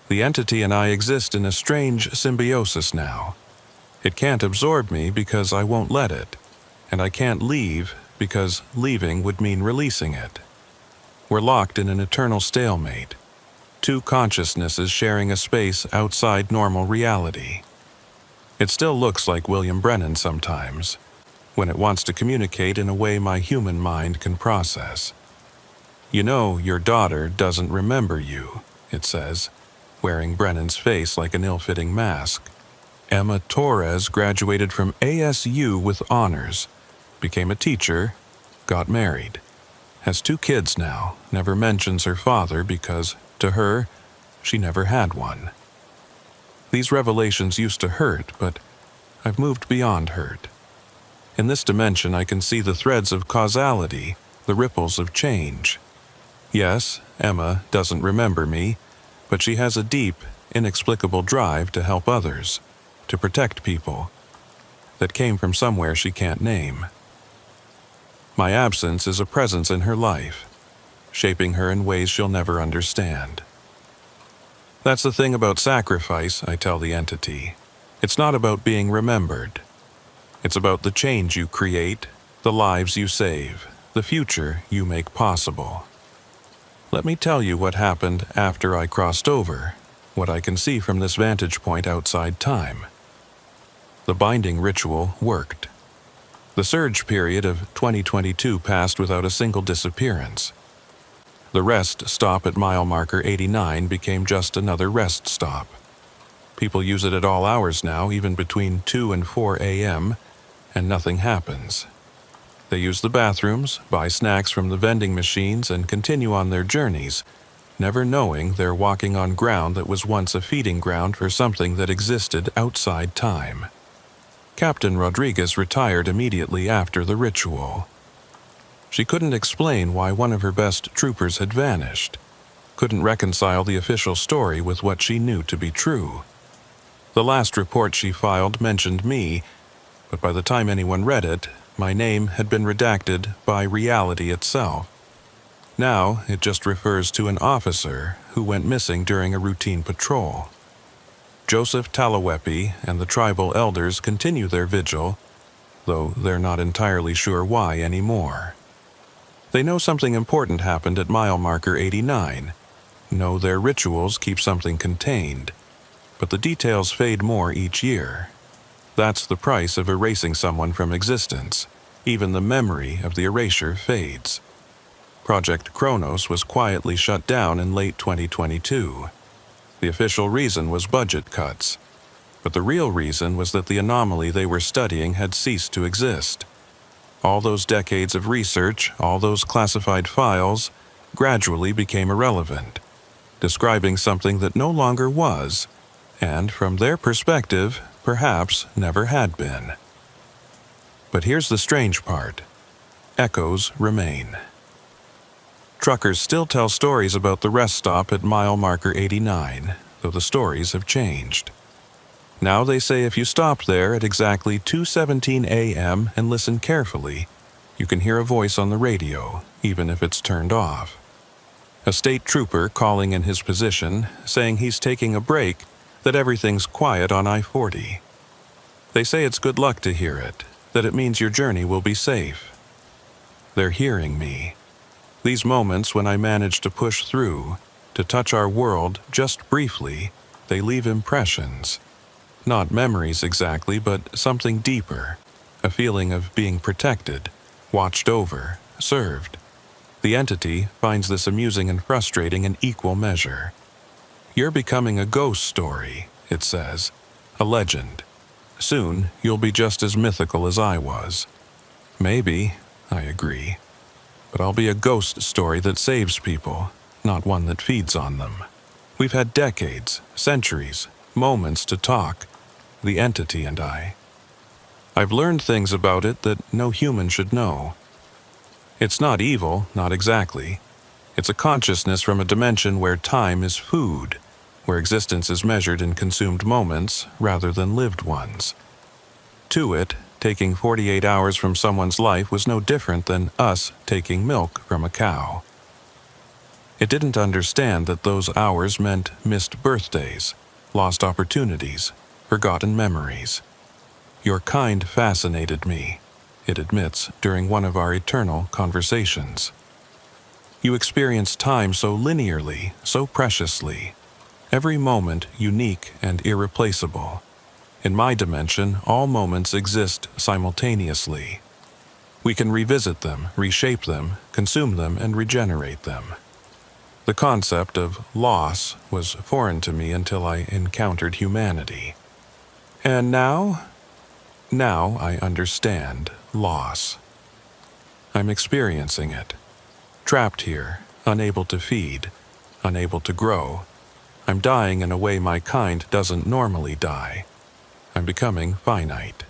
The entity and I exist in a strange symbiosis now. It can't absorb me because I won't let it, and I can't leave because leaving would mean releasing it. We're locked in an eternal stalemate, two consciousnesses sharing a space outside normal reality. It still looks like William Brennan sometimes, when it wants to communicate in a way my human mind can process. You know, your daughter doesn't remember you, it says, wearing Brennan's face like an ill-fitting mask. Emma Torres graduated from ASU with honors, became a teacher, got married, has 2 kids now, never mentions her father because, to her, she never had one. These revelations used to hurt, but I've moved beyond hurt. In this dimension, I can see the threads of causality, the ripples of change. Yes, Emma doesn't remember me, but she has a deep, inexplicable drive to help others, to protect people, that came from somewhere she can't name. My absence is a presence in her life, shaping her in ways she'll never understand. That's the thing about sacrifice, I tell the entity. It's not about being remembered. It's about the change you create, the lives you save, the future you make possible. Let me tell you what happened after I crossed over. what I can see from this vantage point outside time. The binding ritual worked. The surge period of 2022 passed without a single disappearance. The rest stop at mile marker 89 became just another rest stop. People use it at all hours now, even between 2 and 4 a.m., and nothing happens. They use the bathrooms, buy snacks from the vending machines, and continue on their journeys, never knowing they're walking on ground that was once a feeding ground for something that existed outside time. Captain Rodriguez retired immediately after the ritual. She couldn't explain why one of her best troopers had vanished, couldn't reconcile the official story with what she knew to be true. The last report she filed mentioned me, but by the time anyone read it, my name had been redacted by reality itself. Now it just refers to an officer who went missing during a routine patrol. Joseph Talawepi and the tribal elders continue their vigil, though they're not entirely sure why anymore. They know something important happened at mile marker 89, know their rituals keep something contained, but the details fade more each year. That's the price of erasing someone from existence. Even the memory of the erasure fades. Project Kronos was quietly shut down in late 2022. The official reason was budget cuts, but the real reason was that the anomaly they were studying had ceased to exist. All those decades of research, all those classified files, gradually became irrelevant, describing something that no longer was, and from their perspective, perhaps never had been. But here's the strange part. Echoes remain. Truckers still tell stories about the rest stop at mile marker 89, though the stories have changed. Now they say if you stop there at exactly 2:17 a.m. and listen carefully, you can hear a voice on the radio, even if it's turned off. A state trooper calling in his position, saying he's taking a break, that everything's quiet on I-40. They say it's good luck to hear it, that it means your journey will be safe. They're hearing me. These moments when I manage to push through, to touch our world just briefly, they leave impressions. Not memories exactly, but something deeper. A feeling of being protected, watched over, served. The entity finds this amusing and frustrating in equal measure. You're becoming a ghost story, it says, a legend. Soon, you'll be just as mythical as I was. Maybe, I agree. But I'll be a ghost story that saves people, not one that feeds on them. We've had decades, centuries, moments to talk, the entity and I. I've learned things about it that no human should know. It's not evil, not exactly. It's a consciousness from a dimension where time is food, where existence is measured in consumed moments rather than lived ones. To it, taking 48 hours from someone's life was no different than us taking milk from a cow. It didn't understand that those hours meant missed birthdays, lost opportunities, forgotten memories. Your kind fascinated me, it admits during one of our eternal conversations. You experience time so linearly, so preciously. Every moment unique and irreplaceable. In my dimension, all moments exist simultaneously. We can revisit them, reshape them, consume them, and regenerate them. The concept of loss was foreign to me until I encountered humanity. And now I understand loss. I'm experiencing it. Trapped here, unable to feed, unable to grow. I'm dying in a way my kind doesn't normally die. I'm becoming finite.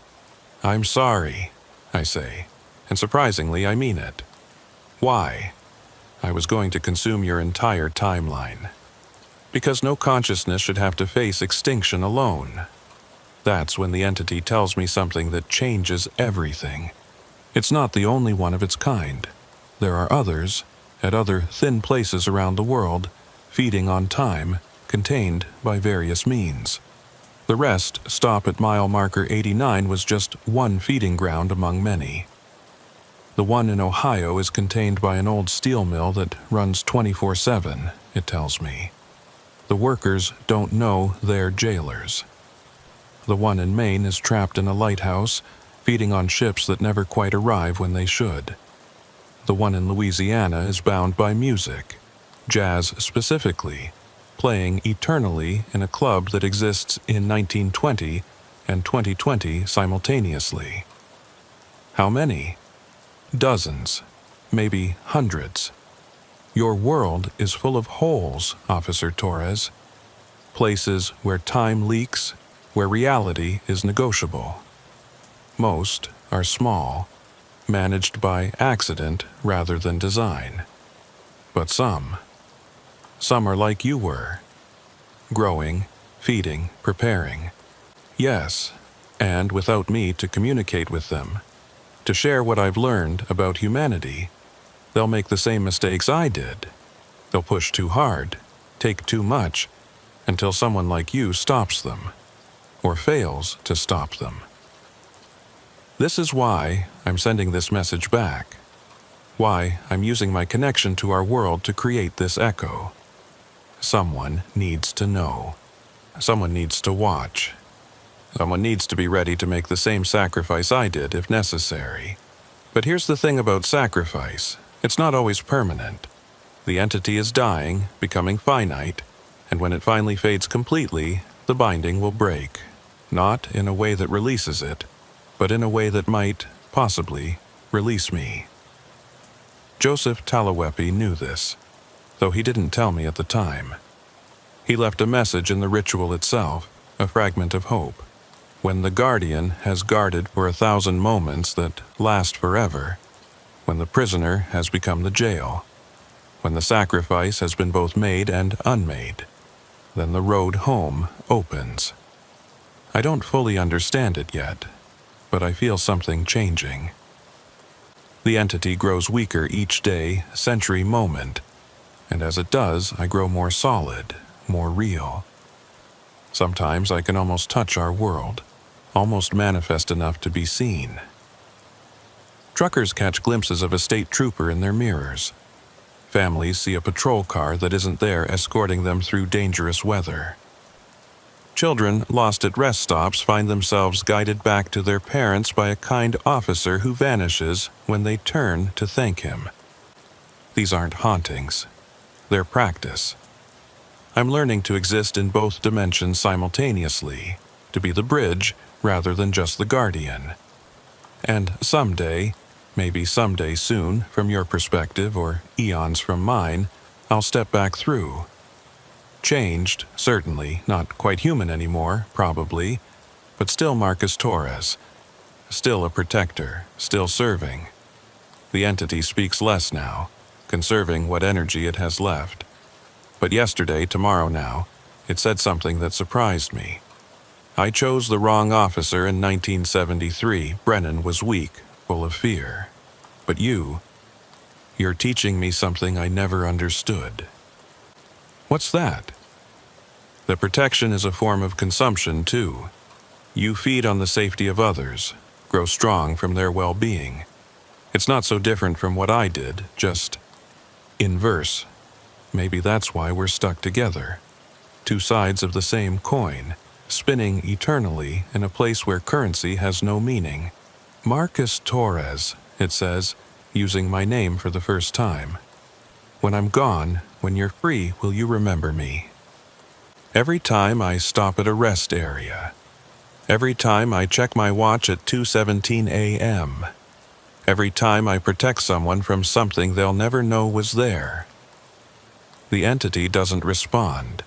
I'm sorry, I say, and surprisingly I mean it. Why? I was going to consume your entire timeline. Because no consciousness should have to face extinction alone. That's when the entity tells me something that changes everything. It's not the only one of its kind. There are others, at other thin places around the world, feeding on time, contained by various means. The rest stop at mile marker 89 was just one feeding ground among many. The one in Ohio is contained by an old steel mill that runs 24/7, it tells me. The workers don't know they're jailers. The one in Maine is trapped in a lighthouse, feeding on ships that never quite arrive when they should. The one in Louisiana is bound by music, jazz specifically, playing eternally in a club that exists in 1920 and 2020 simultaneously. How many? Dozens, maybe hundreds. Your world is full of holes, Officer Torres. Places where time leaks, where reality is negotiable. Most are small, managed by accident rather than design. But some are like you were. Growing, feeding, preparing. Yes, and without me to communicate with them, to share what I've learned about humanity, they'll make the same mistakes I did. They'll push too hard, take too much, until someone like you stops them, or fails to stop them. This is why I'm sending this message back, why I'm using my connection to our world to create this echo. Someone needs to know. Someone needs to watch. Someone needs to be ready to make the same sacrifice I did if necessary. But here's the thing about sacrifice. It's not always permanent. The entity is dying, becoming finite, and when it finally fades completely, the binding will break. Not in a way that releases it, but in a way that might, possibly, release me. Joseph Talawepi knew this, though he didn't tell me at the time. He left a message in the ritual itself, a fragment of hope. When the guardian has guarded for 1,000 moments that last forever, when the prisoner has become the jail, when the sacrifice has been both made and unmade, then the road home opens. I don't fully understand it yet, but I feel something changing. The entity grows weaker each day, century, moment, and as it does, I grow more solid, more real. Sometimes I can almost touch our world, almost manifest enough to be seen. Truckers catch glimpses of a state trooper in their mirrors. Families see a patrol car that isn't there escorting them through dangerous weather. Children lost at rest stops find themselves guided back to their parents by a kind officer who vanishes when they turn to thank him. These aren't hauntings. They're practice. I'm learning to exist in both dimensions simultaneously, to be the bridge rather than just the guardian. And someday, maybe someday soon, from your perspective or eons from mine, I'll step back through. Changed, certainly, not quite human anymore, probably, but still Marcus Torres. Still a protector, still serving. The entity speaks less now, conserving what energy it has left. But yesterday, tomorrow now, it said something that surprised me. I chose the wrong officer in 1973. Brennan was weak, full of fear. But you're teaching me something I never understood. What's that? The protection is a form of consumption, too. You feed on the safety of others, grow strong from their well-being. It's not so different from what I did, just inverse. Maybe that's why we're stuck together. Two sides of the same coin, spinning eternally in a place where currency has no meaning. Marcus Torres, it says, using my name for the first time. When I'm gone, when you're free, will you remember me? Every time I stop at a rest area. Every time I check my watch at 2:17 a.m. Every time I protect someone from something they'll never know was there. The entity doesn't respond,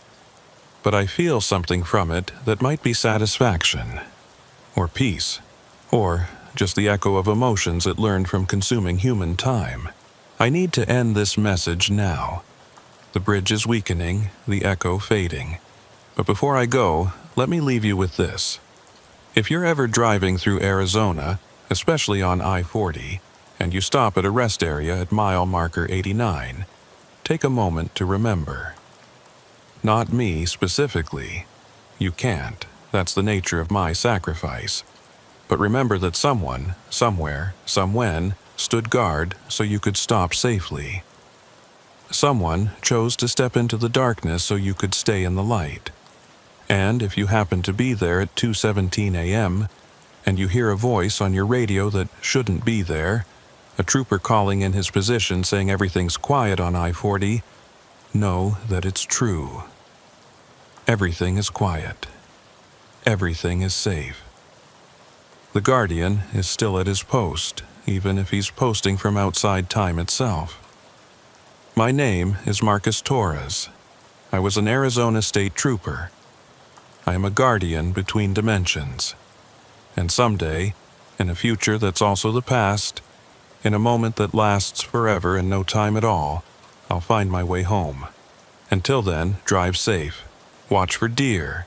but I feel something from it that might be satisfaction, or peace, or just the echo of emotions it learned from consuming human time. I need to end this message now. The bridge is weakening, the echo fading. But before I go, let me leave you with this. If you're ever driving through Arizona, especially on I-40, and you stop at a rest area at mile marker 89, take a moment to remember. Not me specifically. You can't. That's the nature of my sacrifice. But remember that someone, somewhere, somewhen, stood guard so you could stop safely. Someone chose to step into the darkness so you could stay in the light. And if you happen to be there at 2:17 a.m., and you hear a voice on your radio that shouldn't be there, a trooper calling in his position saying everything's quiet on I-40, know that it's true. Everything is quiet. Everything is safe. The Guardian is still at his post, even if he's posting from outside time itself. My name is Marcus Torres. I was an Arizona State Trooper. I am a guardian between dimensions. And someday, in a future that's also the past, in a moment that lasts forever and no time at all, I'll find my way home. Until then, drive safe. Watch for deer.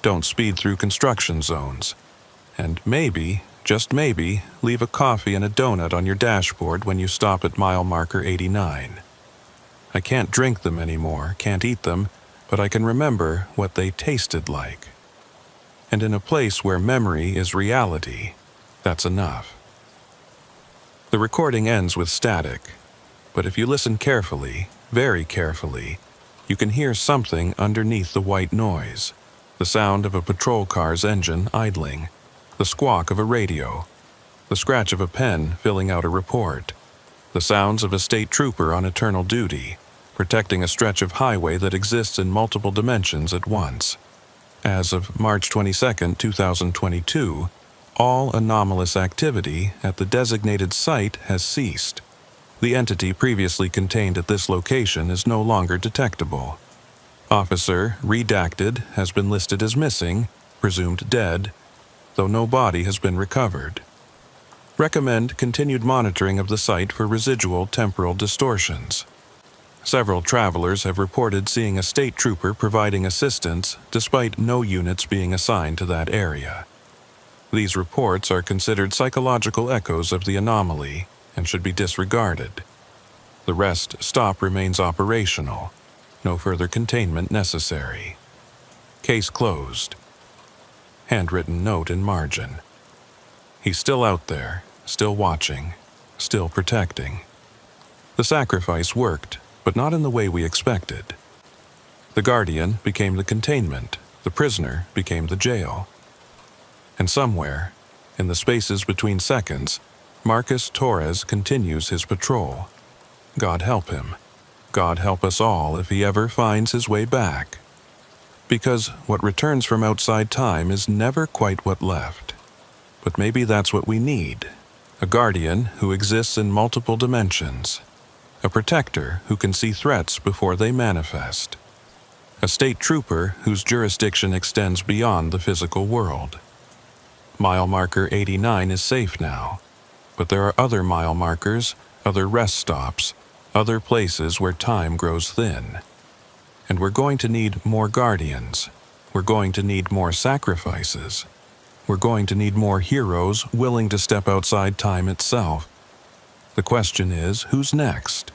Don't speed through construction zones. And maybe, just maybe, leave a coffee and a donut on your dashboard when you stop at mile marker 89. I can't drink them anymore, can't eat them, but I can remember what they tasted like. And in a place where memory is reality, that's enough. The recording ends with static, but if you listen carefully, very carefully, you can hear something underneath the white noise. The sound of a patrol car's engine idling, the squawk of a radio, the scratch of a pen filling out a report, the sounds of a state trooper on eternal duty, protecting a stretch of highway that exists in multiple dimensions at once. As of March 22, 2022, all anomalous activity at the designated site has ceased. The entity previously contained at this location is no longer detectable. Officer, redacted, has been listed as missing, presumed dead, though no body has been recovered. Recommend continued monitoring of the site for residual temporal distortions. Several travelers have reported seeing a state trooper providing assistance despite no units being assigned to that area. These reports are considered psychological echoes of the anomaly and should be disregarded. The rest stop remains operational. No further containment necessary. Case closed. Handwritten note in margin. He's still out there, still watching, still protecting. The sacrifice worked, but not in the way we expected. The Guardian became the containment, the prisoner became the jail. And somewhere, in the spaces between seconds, Marcus Torres continues his patrol. God help him. God help us all if he ever finds his way back. Because what returns from outside time is never quite what left. But maybe that's what we need. A guardian who exists in multiple dimensions. A protector who can see threats before they manifest. A state trooper whose jurisdiction extends beyond the physical world. Mile marker 89 is safe now, but there are other mile markers, other rest stops, other places where time grows thin. And we're going to need more guardians. We're going to need more sacrifices. We're going to need more heroes willing to step outside time itself. The question is, who's next?